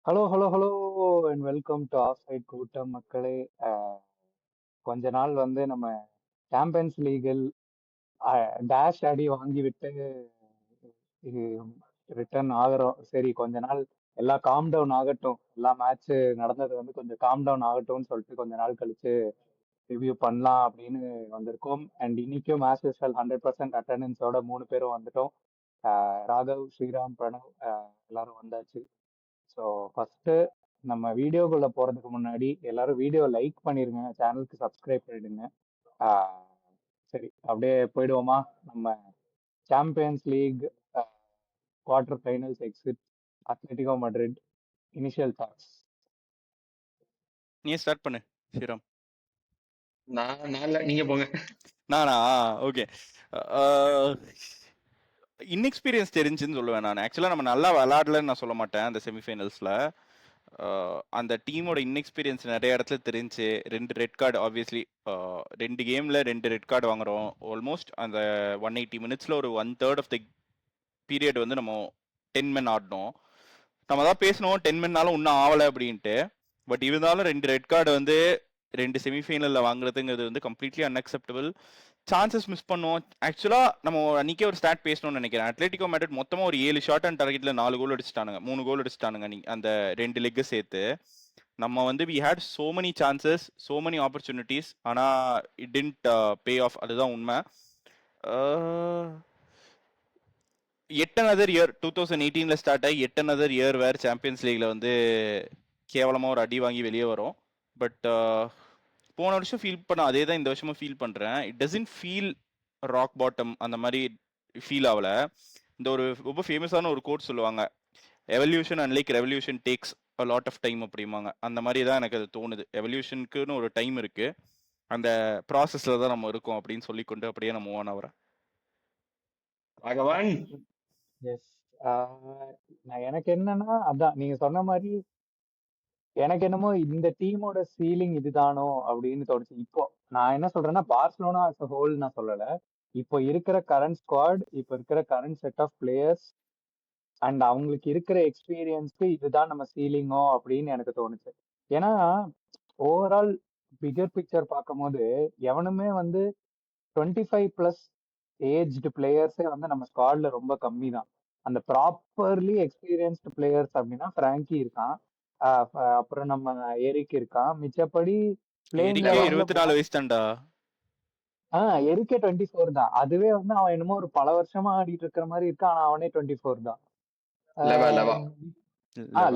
Hello hello hello and welcome to off side கூட்டம் மக்களே. அஹ், கொஞ்ச நாள் வந்து நம்ம சாம்பியன்ஸ் லீகில் டேஷ் அடி வாங்கிவிட்டு ரிட்டர்ன் ஆகுறோம். சரி, கொஞ்ச நாள் எல்லாம் காம் டவுன் ஆகட்டும், எல்லா மேட்ச் நடந்தது வந்து கொஞ்சம் காம் டவுன் ஆகட்டும்னு சொல்லிட்டு கொஞ்ச நாள் கழிச்சு ரிவ்யூ பண்ணலாம் அப்படின்னு வந்திருக்கோம். அண்ட் இன்னைக்கும் மேட்ச் 100% அட்டண்டன்ஸோட 3 பேரும் வந்துட்டோம். ராகவ், ஸ்ரீராம், பிரணவ் எல்லாரும் வந்தாச்சு. ஸோ ஃபர்ஸ்ட் நம்ம வீடியோக்குள்ள போறதுக்கு முன்னாடி எல்லாரும் வீடியோ லைக் பண்ணிருங்க, சேனலுக்கு சப்ஸ்கிரைப் பண்ணிடுங்க. ஆஹ் சரி, அப்படியே போயிடுவோமா? நம்ம Champions League quarter finals exit Atletico Madrid initial thoughts. நீ ஸ்டார்ட் பண்ணு ஸ்ரீராம். நான் நீங்க போங்க. நானா? ஓகே. இன்எக்ஸ்பீரியன்ஸ் தெரிஞ்சுன்னு சொல்லுவேன் நான். ஆக்சுவலாக நம்ம நல்லா விளாடலன்னு நான் சொல்ல மாட்டேன். அந்த செமிஃபைனல்ஸில் அந்த டீமோட இன்எக்ஸ்பீரியன்ஸ் நிறைய இடத்துல தெரிஞ்சு. 2 ரெட் கார்டு ஆப்வியஸ்லி, 2 கேமில் 2 ரெட் கார்டு வாங்குறோம். ஆல்மோஸ்ட் அந்த 180 மினிட்ஸில் ஒரு 1/3 ஆஃப் த பீரியட் வந்து நம்ம 10 men ஆடினோம். நம்ம தான் பேசணும் 10 menனாலும் இன்னும் ஆகலை அப்படின்ட்டு. பட் இருந்தாலும் 2 ரெட் கார்டு வந்து 2 செமிஃபைனலில் வாங்குறதுங்கிறது வந்து கம்ப்ளீட்லி அன்அக்செப்டபிள். சான்சஸ் மிஸ் பண்ணுவோம். ஆக்சுவலாக நம்ம அன்றைக்கே ஒரு ஸ்டாட் பேசணும்னு நினைக்கிறேன். அத்லெட்டிகோ மேட்ரிட் மொத்தமாக ஒரு 7 ஷாட் அண்ட் டார்கெட்டில் 4 கோல் அடிச்சிட்டானுங்க, 3 கோல் அடிச்சிட்டானுங்க அந்த 2 லெக்கு சேர்த்து. நம்ம வந்து we had so many chances, so many opportunities, ஆனால் இட் டின்ட் பே ஆஃப். அதுதான் உண்மை. எட் அனதர் இயர் 2018 ஸ்டார்ட் ஆகி எட் அனதர் இயர் வேறு சாம்பியன்ஸ் லீக்ல வந்து கேவலமாக ஒரு அடி வாங்கி வெளியே வரும். பட் போன வருஷம் ஃபீல் பண்ண அதே தான் இந்த வருஷமும் ஃபீல் பண்ணுறேன். It doesn't feel rock bottom அந்த மாதிரி ஃபீல் ஆகலை. இந்த ஒரு ரொம்ப ஃபேமஸான ஒரு கோட் சொல்லுவாங்க, evolution unlike revolution takes a lot of time அப்படிம்பாங்க. அந்த மாதிரி தான் எனக்கு அது தோணுது. எவல்யூஷனுக்குன்னு ஒரு டைம் இருக்குது, அந்த ப்ராசஸில் தான் நம்ம இருக்கோம் அப்படின்னு சொல்லிக்கொண்டு அப்படியே நம்ம மூவ் ஆன் ஆகிறேன். ராகவன், எஸ், எனக்கு என்னன்னா அதான் நீங்க சொன்ன மாதிரி எனக்கு என்னமோ இந்த டீமோட சீலிங் இதுதானோ அப்படின்னு தோணுச்சு. இப்போ நான் என்ன சொல்றேன்னா, பார்சலோனா as a ஹோல் நான் சொல்லல. இப்போ இருக்கிற கரண்ட் ஸ்குவாட், இப்போ இருக்கிற current set of players and அவங்களுக்கு இருக்கிற எக்ஸ்பீரியன்ஸ்க்கு இதுதான் நம்ம சீலிங்கோ அப்படின்னு எனக்கு தோணுச்சு. ஏன்னா ஓவரால் பிகர் பிக்சர் பார்க்கும்போது எவனுமே வந்து 25+ ஏஜ்டு பிளேயர்ஸே வந்து நம்ம ஸ்குவாட்ல ரொம்ப கம்மி தான். அந்த ப்ராப்பர்லி எக்ஸ்பீரியன்ஸ்டு பிளேயர்ஸ் அப்படின்னா ஃப்ராங்கி இருக்கான், அப்புறம் நம்ம எரிக் இருக்கான். மிச்சப்படி பிளேயிங் எரிக்கே லெவன்ல 24 வயசு தான்டா. எரிக்கே 24 தான். அதுவே வந்து அவன் என்னமோ ஒரு பல வருஷமா ஆடிட்டு இருக்கிற மாதிரி இருக்கான், ஆனா அவனே 24 தான். லெவா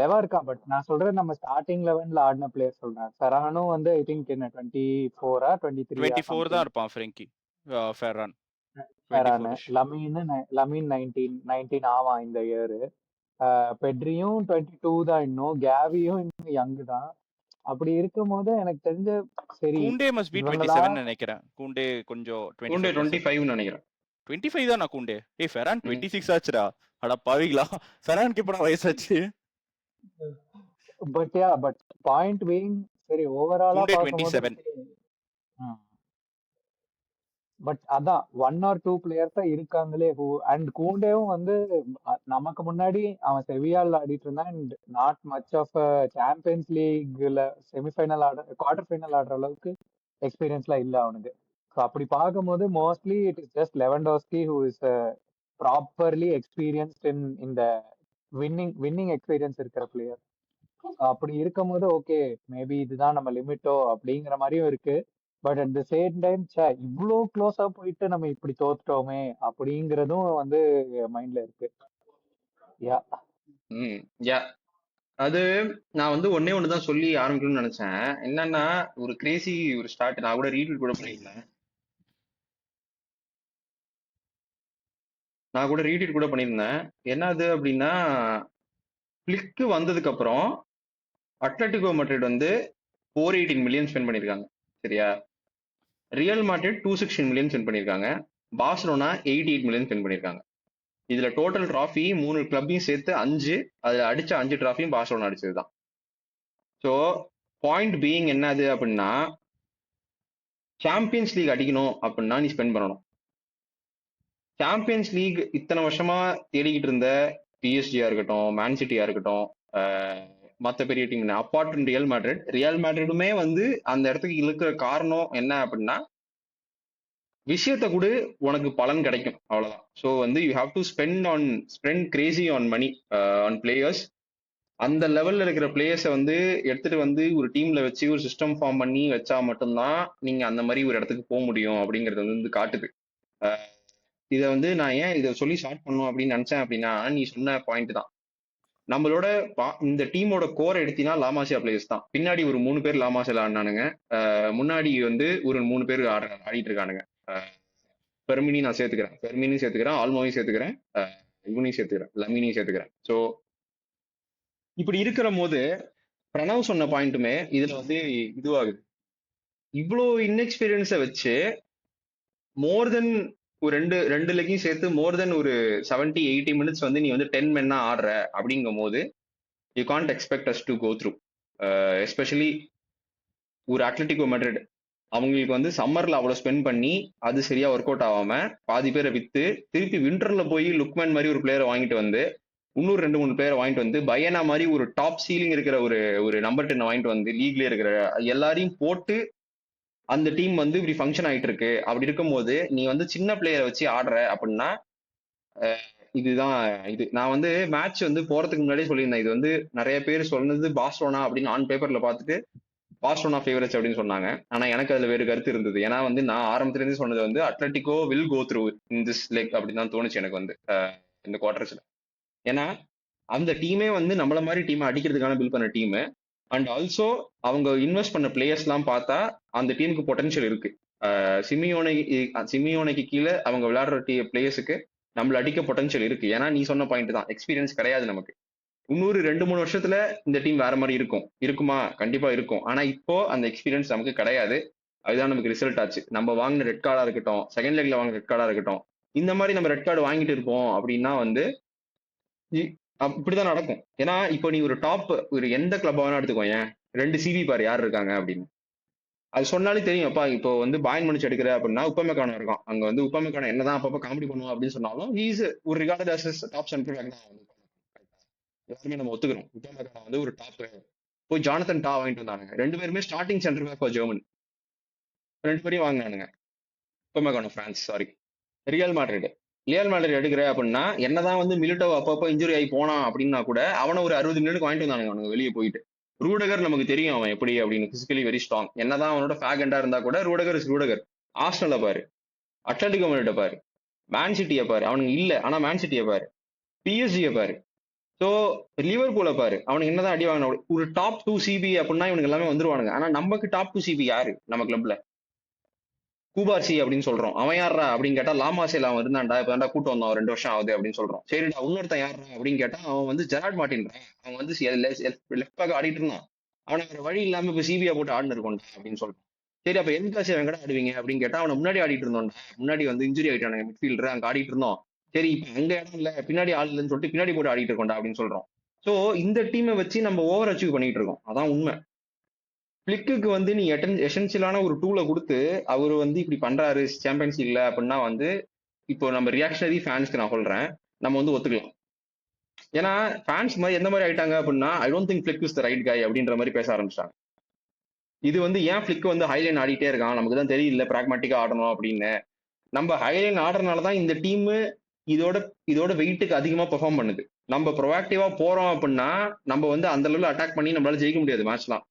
லெவா இருக்கான். பட் நான் சொல்றேன் நம்ம ஸ்டார்டிங் 11ல ஆடின பிளேயர் சொல்றேன். ஃபெரானும் வந்து ஐ திங்க் என்ன 24 23 24 தான் இருப்பான் ஃப்ரெங்கி. ஃபெர்ரான் ஃபெரானு. 24. லமீன் 19 ஆவான் இந்த இயர். பெட்ரியும் 22 தான். இன்னும் கேவியும் இன்னும் யங் தான். அப்படி இருக்கும்போது எனக்கு தெரிஞ்ச சரி கூண்டே மஸ்ட் பி இவங்களா 27 நினைக்கிறேன். கூண்டே கொஞ்சம் 25 நினைக்கிறேன். 25 தான் நான் கூண்டே. ஃபெரான் 26 ஆச்சுடா. அட பாவிங்களா, ஃபெரானுக்கு எப்படா வயசாச்சு? பட் பாயிண்ட் பீயிங் சரி ஓவராலா கூண்டே பார்க்கும்போது 27. பட் அதான் 1 or 2 பிளேயர்ஸ் தான் இருக்காங்களே. அண்ட் கூண்டேவும் வந்து நமக்கு முன்னாடி அவன் செவியால் ஆடிட்டு இருந்தான். And not much of Champions லீக்ல செமிஃபைனல் குவார்டர் ஃபைனல் ஆடுற அளவுக்கு எக்ஸ்பீரியன்ஸ்லாம் இல்லை அவனுக்கு. ஸோ அப்படி பார்க்கும்போது mostly it is just Lewandowski who is properly experienced in the winning experience இருக்கிற பிளேயர். அப்படி இருக்கும்போது ஓகே, மேபி இதுதான் நம்ம லிமிட்டோ அப்படிங்கிற மாதிரியும் இருக்கு. But at the same time இவ்வளோ க்ளோஸா போயிட்டு நம்ம இப்படி தோத்துட்டோமே அப்படிங்கிறதும் வந்து மைண்ட்ல இருக்கு. யா அது நான் வந்து ஒண்ணுதான் சொல்லி ஆரம்பிக்கணும்னு நினைச்சேன். என்னன்னா, ஒரு கிரேசி ஒரு ஸ்டார்ட். நான் கூட ரீட்வீட் கூட பண்ணியிருந்தேன். என்னது அப்படின்னா, பிளிக்கு வந்ததுக்கு அப்புறம் அட்லெட்டிகோ மட்ரிட் வந்து 418 மில்லியன் ஸ்பெண்ட் பண்ணிருக்காங்க. சரியா? ரியல் மாட்ரிட் 216 மில்லியன் ஸ்பெண்ட் பண்ணிருக்காங்க. பார்சலோனா 88 மில்லியன் ஸ்பெண்ட் பண்ணிருக்காங்க. இதுல டோட்டல் டிராஃபி 3 கிளப்பையும் சேர்த்து 5, அதுல அடிச்ச 5 டிராஃபியும் பார்சலோனா அடிச்சதுதான். ஸோ பாயிண்ட் பீயிங் என்னது அப்படின்னா, சாம்பியன்ஸ் லீக் அடிக்கணும் அப்படின்னா நீ ஸ்பெண்ட் பண்ணணும். சாம்பியன்ஸ் லீக் இத்தனை வருஷமா தேடிக்கிட்டு இருந்த பிஎஸ்ஜியா இருக்கட்டும், மேன்சிட்டியா இருக்கட்டும், மத்த பெரிய டீம் அப்பார்ட் ஃப்ரம் ரியல் மேட்ரிடுமே வந்து அந்த இடத்துக்கு இழுக்கிற காரணம் என்ன அப்படின்னா விஷயத்த கூட உனக்கு பலன் கிடைக்கும் அவ்வளவுதான். ஸோ வந்து you have to spend crazy on money on players. அந்த லெவல்ல இருக்கிற பிளேயர்ஸை வந்து எடுத்துட்டு வந்து ஒரு டீம்ல வச்சு ஒரு சிஸ்டம் ஃபார்ம் பண்ணி வச்சா மட்டும்தான் நீங்க அந்த மாதிரி ஒரு இடத்துக்கு போக முடியும் அப்படிங்கறது வந்து காட்டுது. இதை வந்து நான் ஏன் இதை சொல்லி ஸ்டார்ட் பண்ணும் அப்படின்னு நினைச்சேன் அப்படின்னா, நீ சொன்ன பாயிண்ட் தான். நம்மளோட இந்த டீமோட கோர் எடுத்தீங்கன்னா லாமாசியா பிளேயர்ஸ் தான். பின்னாடி ஒரு 3 பேர் லாமாசியா ஆடினானுங்க. முன்னாடி வந்து ஒரு 3 பேர் ஆடிட்டு இருக்கானுங்க. பெர்மினி நான் சேர்த்துக்கிறேன், பெர்மினியும் சேர்த்துக்கிறேன், ஆல்மோவையும் சேர்த்துக்கிறேன், இவனையும் சேர்த்துக்கிறேன், லமினியும் சேர்த்துக்கிறேன். ஸோ இப்படி இருக்கிற போது பிரணவ் சொன்ன பாயிண்ட்டுமே இதுல வந்து இதுவாகுது. இவ்வளோ இன்எக்ஸ்பீரியன்ஸை வச்சு மோர் தென் ஒரு ரெண்டு லெக்கையும் சேர்த்து மோர் தென் ஒரு 70-80 மினிட்ஸ் வந்து நீ வந்து 10 மென்னா ஆடுற அப்படிங்கும் போது you can't expect us to go through. Especially ஒரு அத்லெட்டிகோ மேட்ரிட் அவங்களுக்கு வந்து சம்மர்ல அவ்வளவு ஸ்பெண்ட் பண்ணி அது சரியா ஒர்க் அவுட் ஆகாம பாதி பேரை வித்து திருப்பி விண்டர்ல போய் லுக்மேன் மாதிரி ஒரு பிளேயரை வாங்கிட்டு வந்து இன்னொரு 2-3 பிளேயரை வாங்கிட்டு வந்து பயனா மாதிரி ஒரு டாப் சீலிங் இருக்கிற ஒரு நம்பர் 10 வாங்கிட்டு வந்து லீக்ல இருக்கிற எல்லாரையும் போட்டு அந்த டீம் வந்து இப்படி ஃபங்க்ஷன் ஆயிட்டு இருக்கு. அப்படி இருக்கும்போது நீ வந்து சின்ன பிளேயரை வச்சு ஆடுற அப்படின்னா இதுதான் இது. நான் வந்து மேட்ச் வந்து போறதுக்கு முன்னாடியே சொல்லியிருந்தேன். இது வந்து நிறைய பேர் சொன்னது பார்சலோனா அப்படின்னு ஆன் பேப்பர்ல பார்த்துட்டு பார்சலோனா ஃபேவரட்ஸ் அப்படின்னு சொன்னாங்க. ஆனா எனக்கு அதுல வேறு கருத்து இருந்தது. ஏன்னா வந்து நான் ஆரம்பத்துல இருந்து சொன்னது வந்து Atletico will go through in this leg அப்படின்னு தான் தோணுச்சு எனக்கு வந்து இந்த குவார்டர்ஸ்ல. ஏன்னா அந்த டீமே வந்து நம்மள மாதிரி டீமை அடிக்கிறதுக்கான பில் பண்ண டீம். அண்ட் ஆல்சோ அவங்க இன்வெஸ்ட் பண்ண பிளேயர்ஸ் எல்லாம் பார்த்தா அந்த டீமுக்கு பொட்டன்ஷியல் இருக்கு. சிமியோனைக்கு கீழே அவங்க விளையாடுற பிளேயர்ஸுக்கு நம்மள அடிக்க பொட்டன்ஷியல் இருக்கு. ஏன்னா நீ சொன்ன பாயிண்ட் தான், எக்ஸ்பீரியன்ஸ் கிடையாது நமக்கு. இன்னொரு 2-3 வருஷத்துல இந்த டீம் வேற மாதிரி இருக்குமா? கண்டிப்பா இருக்கும். ஆனா இப்போ அந்த எக்ஸ்பீரியன்ஸ் நமக்கு கிடையாது. அதுதான் நமக்கு ரிசல்ட் ஆச்சு. நம்ம வாங்கின ரெட் கார்டா இருக்கட்டும், செகண்ட் லெக்ல வாங்கின ரெட் கார்டா இருக்கட்டும், இந்த மாதிரி நம்ம ரெட் கார்டு வாங்கிட்டு இருப்போம் அப்படின்னா வந்து இப்படிதான் நடக்கும். ஏன்னா இப்போ நீ ஒரு டாப் ஒரு எந்த கிளப் வேணா எடுத்துக்கோங்க, 2 சிவி பாரு யார் இருக்காங்க அப்படின்னு. அது சொன்னாலே தெரியும். அப்பா இப்போ வந்து பாயின் மணிச்சு எடுக்கிற அப்படின்னா உப்பமேக்கான இருக்கான் அங்க வந்து. உப்பமேக்கான என்னதான் அப்பப்ப காமெடி பண்ணுவோம் அப்படின்னு சொன்னாலும் ஹீஸ் ஒரு regarded as top centre back தான். எல்லாருமே நம்ம ஒத்துக்கிறோம். உப்பமேக்கான வந்து ஒரு டாப். போய் ஜானத்தன் டா வாங்கிட்டு வந்தானுங்க. 2 பேருமே starting centre back for German. 2 பேரையும் வாங்கினானுங்க. உப்பமேக்கான பிரான்ஸ் சாரி ரியல் மேட்ரிட் எடுக்கிற அப்படின்னா என்னதான் வந்து மிலிட்டோ அப்பப்போ இன்ஜுரி ஆகி போனான் அப்படின்னா கூட அவனை ஒரு 60 மினிட் வாங்கிட்டு வந்தானுங்க அவனுக்கு வெளியே போயிட்டு. ரூடகர் நமக்கு தெரியும் அவன் எப்படி அப்படின்னு, பிசிக்கலி வெரி ஸ்ட்ராங். என்னதான் அவனோட ஃபேகண்டா இருந்தா கூட ரூடகர். ஆர்சனலை பாரு, அட்லட்டிகோ மேட்ரிட்டை பாரு, மேன் சிட்டியை பாரு, அவனுக்கு இல்ல ஆனா மேன் சிட்டியை பாரு, பிஎஸ்ஜியை பாரு, ஸோ லிவர்பூலை பாரு, அவனுக்கு என்னதான் அடி வாங்கின ஒரு டாப் 2 சிபி அப்படின்னா இவனுக்கு எல்லாமே வந்துருவானுங்க. ஆனா நமக்கு டாப் 2 சிபி யாரு நம்ம கிளப்ல? கூபார்சி அப்படின்னு சொல்றோம். அவன் யாரா அப்படின்னு கேட்டா லாமாசேல அவன் இருந்தான்டா, இப்ப தான்டா கூட்டு வந்தான் 2 வருஷம் ஆகுது அப்படின்னு சொல்றோம். சரிடா இன்னொருத்தன் யாரா அப்படின்னு கேட்டா அவன் வந்து ஜெராட் மார்டின்றான். அவன் வந்து லெஃப்ட் பேக் ஆடிட்டு இருந்தான். அவனை வேற வழி இல்லாம இப்ப சிபிஐ போட்டு ஆடினு இருக்கோம்டா அப்படின்னு சொல்றான். சரி அப்ப எந்த கிளாஸ் எங்கடா ஆடுவீங்க அப்படின்னு கேட்டா அவனை முன்னாடி ஆடிட்டு இருந்தோம்டா, முன்னாடி வந்து இன்ஜுரி ஆயிட்டானுங்க மிட்ஃபீல்டர், அங்க ஆடிட்டு இருந்தோம். சரி இப்ப அங்க இடம் இல்ல பின்னாடி ஆள் இல்லைன்னு சொல்லிட்டு பின்னாடி போட்டு ஆடிட்டு இருக்கோம்டா அப்படின்னு சொல்றோம். சோ இந்த டீமை வச்சு நம்ம ஓவர் அச்சீவ் பண்ணிட்டு இருக்கோம். அதான் உண்மை. பிளிக்கு வந்து நீ எசென்சியலான ஒரு டூலை கொடுத்து அவர் வந்து இப்படி பண்றாரு சாம்பியன்ஸ் லீக்ல அப்படின்னா வந்து இப்போ நம்ம ரியாக்ஷனரி ஃபேன்ஸ்க்கு நான் சொல்றேன், நம்ம வந்து ஒத்துக்கலாம். ஏன்னா ஃபேன்ஸ் மாதிரி எந்த மாதிரி ஆயிட்டாங்க அப்படின்னா I don't think Flick is the right guy அப்படின்ற மாதிரி பேச ஆரம்பிச்சிட்டாங்க. இது வந்து ஏன் ஃபிளிக் வந்து ஹைலைன் ஆடிட்டே இருக்கான் நமக்கு தான் தெரியல, பிராக்மேட்டிக்கா ஆடணும் அப்படின்னு. நம்ம ஹைலைன் ஆடுறதுனாலதான் இந்த டீம் இதோட வெயிட்டுக்கு அதிகமா பெர்ஃபார்ம் பண்ணுது. நம்ம ப்ரொஆக்டிவா போறோம் அப்படின்னா நம்ம வந்து அந்த லெவலில் அட்டாக் பண்ணி நம்மளால ஜெயிக்க முடியாது மேட்ச்லாம்.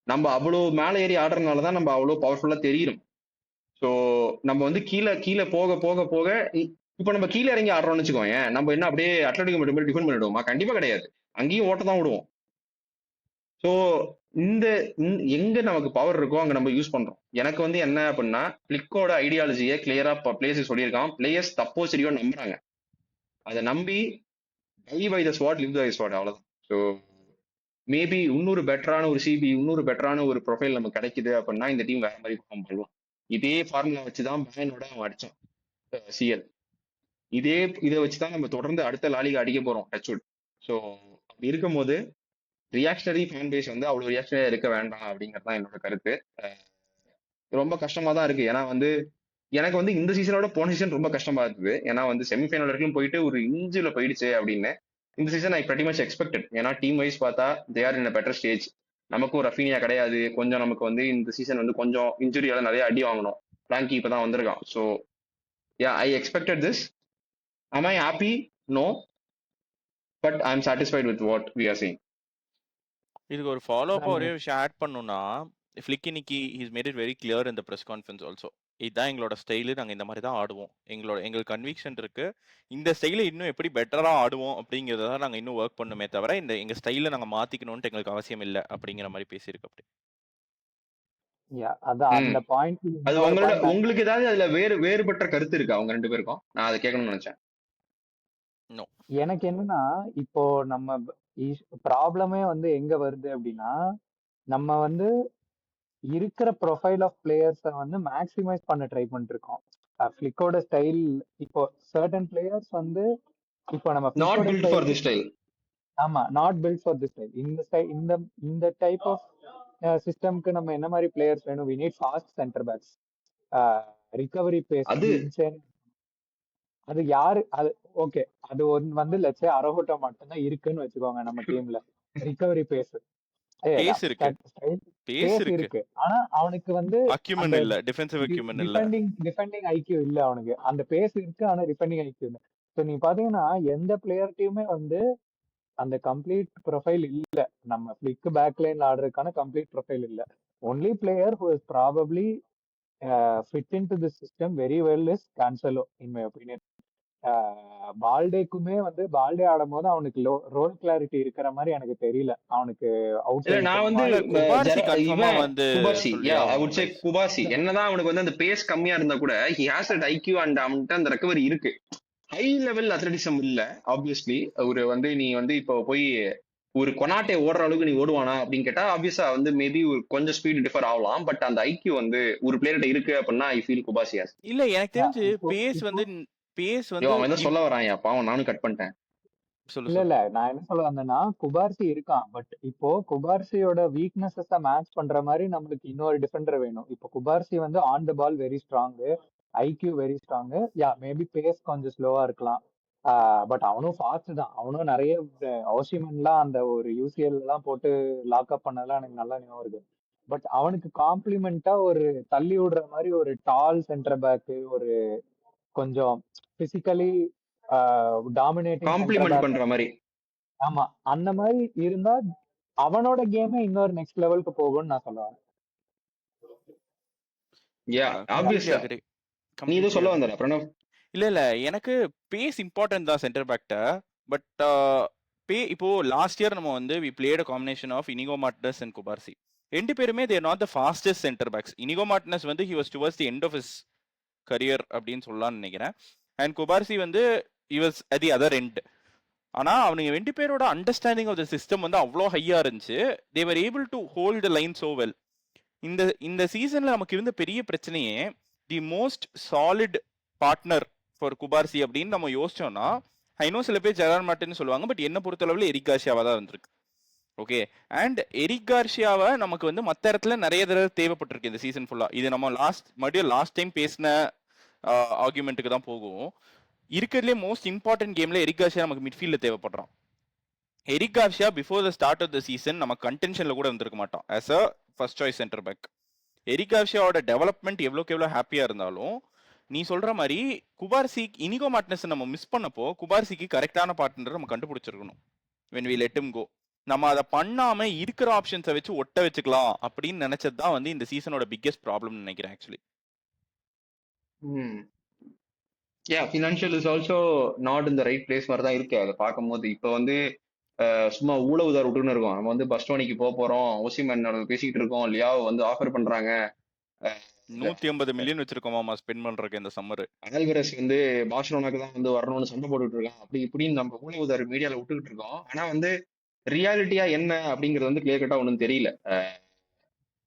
நம்ம அவ்வளோ மேலே ஏறி ஆடுறதுனாலதான் நம்ம அவ்வளோ பவர்ஃபுல்லா தெரியும். ஸோ நம்ம வந்து கீழே போக போக போக இப்போ நம்ம கீழே இறங்கி ஆடுறோம்னு வச்சுக்கோங்க, நம்ம என்ன அப்படியே அட்லட்டிகோ மட்டும் டிஃபெண்ட் பண்ணிடுவோமா? கண்டிப்பா கிடையாது. அங்கேயும் ஓட்ட தான் விடுவோம். ஸோ இந்த எங்க நமக்கு பவர் இருக்கோ அங்க நம்ம யூஸ் பண்றோம். எனக்கு வந்து என்ன அப்படின்னா பிளிக்கோட ஐடியாலஜியை கிளியரா பிளேயர்ஸ் சொல்லியிருக்கான். பிளேயர்ஸ் தப்போ சரியோ நம்புறாங்க. அதை நம்பி die by the sword live by the, அவ்வளவுதான். ஸோ மேபி இன்னொரு பெட்டரான ஒரு சிபி, இன்னொரு பெட்டரான ஒரு ப்ரொஃபைல் நமக்கு கிடைக்குது அப்படின்னா இந்த டீம் வேற மாதிரி பெர்ஃபார்ம் பண்ணலாம். இதே ஃபார்முலா வச்சுதான் பயனோட அவன் அடிச்சான் சிஎல். இதை வச்சுதான் நம்ம தொடர்ந்து அடுத்த லாலிகா அடிக்க போறோம் டச்வுட். ஸோ அப்படி இருக்கும் போது ரியாக்ஷனரி ஃபேன் பேஸ் வந்து அவ்வளவு ரியாக்ஷனரியா இருக்க வேண்டாம் அப்படிங்கிறது தான் என்னோட கருத்து. ரொம்ப கஷ்டமா தான் இருக்கு. ஏன்னா வந்து எனக்கு வந்து இந்த சீசனோட போன சீசன் ரொம்ப கஷ்டமா இருக்குது. ஏன்னா வந்து செமிஃபைனல் வரைக்கும் போயிட்டு ஒரு இன்ஜுல போயிடுச்சு அப்படின்னு. இந்த season I pretty much expected. ஏன்னா டீம் வைஸ் பார்த்தா they are in a better stage. நமக்கும் ரஃபீனியா கிடையாது. கொஞ்சம் நமக்கு வந்து இந்த சீசன் வந்து கொஞ்சம் இன்ஜுரியால நிறைய அடி வாங்கணும். பிளாங்கி இப்பதான் வந்திருக்கான். So yeah I expected this. am I happy? No, but I'm satisfied with what we are seeing. இதுக்கு ஒரு ஃபாலோ அப் நான் ஒரே விஷயம் ஆட் பண்ணணும்னா, ஃபிளிக் இன்னைக்கு he's made it very clear in the press conference also. இதுதான் எங்களோட ஸ்டைலு, நாங்கள் இந்த மாதிரி தான் ஆடுவோம், எங்களுக்கு கன்விக்ஷன் இருக்கு, இந்த ஸ்டைலை இன்னும் எப்படி பெட்டராக ஆடுவோம் அப்படிங்கிறத தான் நாங்கள் இன்னும் ஒர்க் பண்ணுமே தவிர எங்கள் ஸ்டைலை நாங்கள் மாற்றிக்கணும்ன்ட்டு எங்களுக்கு அவசியம் இல்லை அப்படிங்கிற மாதிரி பேசியிருக்கு. அப்படி அதான் ம். அந்த பாயிண்ட் அது இன்னொரு உங்களோட பாயிண்ட் உங்களுக்கு ஏதாவது அதுல வேறுபட்ட கருத்து இருக்கா அவங்க ரெண்டு பேருக்கும்? நான் அதை கேட்கணும்னு நினைச்சேன். நோ எனக்கு என்னன்னா, இப்போ நம்ம ப்ராப்ளமே வந்து எங்க வருது அப்படின்னா, நம்ம வந்து இருக்கிற ப்ரொஃபைல் ஆஃப் பிளேயர்ஸை வந்து மேக்ஸிமைஸ் பண்ண ட்ரை பண்ணிட்டு இருக்கோம். ஃபிளிக்கோட ஸ்டைல் இப்போ சர்டன் பிளேயர்ஸ் வந்து இப்போ நம்ம நாட் ஃபிளிக்கோட built for style, the style. ஆமா, not built for this style. இந்த இந்த இந்த டைப் ஆஃப் சிஸ்டம்க்கு நம்ம என்ன மாதிரி பிளேயர்ஸ் வேணும்? We need fast centre backs, recovery pace அது இன்சேன். அது யாரு? அது ஓகே, அது வந்து லட்சே அரஹோட்டோ மட்டும்தான் இருக்குன்னு வச்சுக்கோங்க நம்ம டீம்ல. ரிகவரி பேஸ் பேஸ் இருக்கு, பேஸ் பேஸ் இருக்கு, இருக்கு, ஆனா அவனுக்கு வந்து அக்யூமன் அந்த இல்ல, டிஃபென்சிவ் அக்யூமன் இல்ல. டிஃபெண்டிங் ஐக்கியூ இல்ல அவனுக்கு. அந்த பேஸ் இருக்கு ஆனா டிஃபெண்டிங் ஐக்கியூ இல்ல. ஸோ நீ பாத்தீங்கன்னா எந்த பிளேயர்ட்டையுமே வந்து அந்த கம்ப்ளீட் ப்ரொஃபைல் இல்ல. நம்ம ஃபிளிக் பேக் லைன்ல ஆடுறதுக்கான கம்ப்ளீட் ப்ரொஃபைல் இல்ல. Only player who is probably fit in to this system very well is Cancelo in my opinion. பால்டேக்குமே வந்து பால்டே ஆடும் போது அவனுக்கு ரோல் கிளாரிட்டி இருக்கிற மாதிரி எனக்கு தெரியல. அவனுக்கு அவுட் இல்ல சைடு நான் வந்து குபார்சி கன்ஃபார்மா இவன் வந்து குபார்சி, யா ஐ சொல்லியாகணும் வுட் சே guys. குபார்சி. என்னதான் அவனுக்கு வந்து அந்த பேஸ் கம்மியா இருந்தா கூட he has that IQ and அவன்கிட்ட அந்த ரெக்கவரி இருக்கு. ஹை லெவல் அத்லட்டிசம் இல்ல ஆப்வியஸ்லி. ஒரு வந்து நீ வந்து இப்போ போய் ஒரு கொனாட்டே ஓடுற அளவுக்கு நீ ஓடுவானா அப்படின்னு கேட்டா ஆப்வியஸா வந்து மேபி ஒரு கொஞ்சம் ஸ்பீடு டிஃபர் ஆகலாம். பட் அந்த ஐக்யூ வந்து ஒரு பிளேயர்கிட்ட இருக்கு அப்படின்னா ஐ ஃபீல் குபார்சி ஹாஸ். இல்ல எனக்கு தெரிஞ்சு இப்போ பேஸ் வந்து யோ அவன் என்ன சொல்ல வரான்? பாவம் நானும் கட் பண்ணிட்டேன். சொல்லு இல்ல சொல்லு. இல்ல, நான் என்ன சொல்ல வந்தேன்னா, குபார்சி இருக்கான். பட் இப்போ குபார்சியோட வீக்னஸஸ மேட்ச் பண்ற மாதிரி நம்மளுக்கு இன்னொரு டிஃபெண்டர் வேணும். இப்போ குபார்சி வந்து on the ball very strong, IQ very strong. Maybe pace கொஞ்சம் ஸ்லோவா இருக்கலாம். பட் அவனும் ஃபாஸ்ட் தான். அவனும் நிறைய ஓசிமன்லாம் அந்த ஒரு யூசிஎல் எல்லாம் போட்டு லாக்அப் பண்ணதெல்லாம் எனக்கு நல்லா ஞாபகம் இருக்கு. பட் அவனுக்கு காம்ப்ளிமெண்டா ஒரு தள்ளி விடுற மாதிரி ஒரு டால் சென்டர் பேக், ஒரு கொஞ்சம் physically dominating centre complement back, பண்ற மாதிரி. ஆமா, அந்த மாதிரி இருந்தா அவனோட கேமே இன்னொரு நெக்ஸ்ட் லெவலுக்கு போகும்னு நான் சொல்லுவேன். யா கம்ப்ளீட்லி ஆப்வியஸ்லா. அக்ரி, நீ எதுவும் கம்ப்ளீட்லி சொல்ல அக்ரி. வந்தா பிரணவ்? இல்ல எனக்கு பேஸ் இம்பார்ட்டன்ட் தான் சென்டர் பேக்ட. பட் இப்போ லாஸ்ட் இயர் நம்ம வந்து we played a combination of Inigo Martinez and Cubarsi. ரெண்டு பேருமே they're not the fastest centre backs. Inigo Martinez வந்து he was towards the end of his career அப்படின்னு சொல்லலாம்னு நினைக்கிறேன். அண்ட் குபார்சி வந்து he was at the other end. ஆனா அவனுங்க ரெண்டு பேரோட அண்டர்ஸ்டாண்டிங் ஆஃப் த சிஸ்டம் வந்து அவ்வளோ ஹையா இருந்துச்சு. They were able to hold the line so well. இந்த சீசன்ல நமக்கு இருந்த பெரிய பிரச்சனையே the most solid partner for Cubarsi அப்படின்னு நம்ம யோசிச்சோம்னா, ஐநோ சில பேர் ஜெரார்ட் மார்டின் சொல்லுவாங்க, பட் என்ன பொறுத்தளவில் எரிக் கார்சியாவா தான் இருந்திருக்கு. ஓகே, அண்ட் எரிக் கார்சியாவை நமக்கு வந்து மற்ற இடத்துல நிறைய தடவை தேவைப்பட்டிருக்கு இந்த சீசன் ஃபுல்லா. இது நம்ம மறுபடியும் லாஸ்ட் டைம் பேசின ஆர்குமெண்ட்டுக்கு தான் போகும். இருக்கிறதுலே மோஸ்ட் இம்பார்ட்டன்ட் கேம்ல எரிக் கார்சியா நமக்கு மிட்ஃபீல்ட்ல தேவைப்படுறான். Eric Garcia before the start of the season நம்ம கண்டென்ஷன்ல கூட இருந்திருக்க மாட்டோம் as a first choice centre back. Eric கார்சியாவோட டெவலப்மெண்ட் எவ்வளோக்கு எவ்வளோ ஹாப்பியா இருந்தாலும், நீ சொல்ற மாதிரி குபார்சி இனிகோ மார்டினஸ் நம்ம மிஸ் பண்ணப்போ குபார்சிக்கு கரெக்டான பார்ட்னர் நம்ம கண்டுபிடிச்சிருக்கணும். when we let him go. நம்ம அதை பண்ணாம இருக்கிற ஆப்ஷன்ஸை வச்சு ஒட்ட வச்சுக்கலாம் அப்படின்னு நினைச்சது தான் வந்து இந்த சீசனோட பிக்கெஸ்ட் ப்ராப்ளம் நினைக்கிறேன் actually. Financial is also not in the right place மாதிரி தான் இருக்கு. அதை பார்க்கும்போது இப்போ வந்து சும்மா ஊழவுதார் விட்டுன்னு இருக்கோம். நம்ம வந்து பஸ்டோனிக்கு போறோம், ஓசிமேன் பேசிக்கிட்டு இருக்கோம், லியாவை வந்து ஆஃபர் பண்றாங்க. 150 மில்லியன் வச்சிருக்கோமா ஸ்பெண்ட் பண்றதுக்கு இந்த சம்மர். ஆல்வரஸ் வந்து பார்சலோனாக்கு தான் வந்து வரணும்னு சண்டை போட்டுட்டு இருக்கான். அப்படி இப்படின்னு நம்ம ஊழவுதார் மீடியால விட்டுக்கிட்டு இருக்கோம். ஆனா வந்து ரியாலிட்டியா என்ன அப்படிங்கிறது வந்து கிளியர் கட்டா ஒன்றும் தெரியல.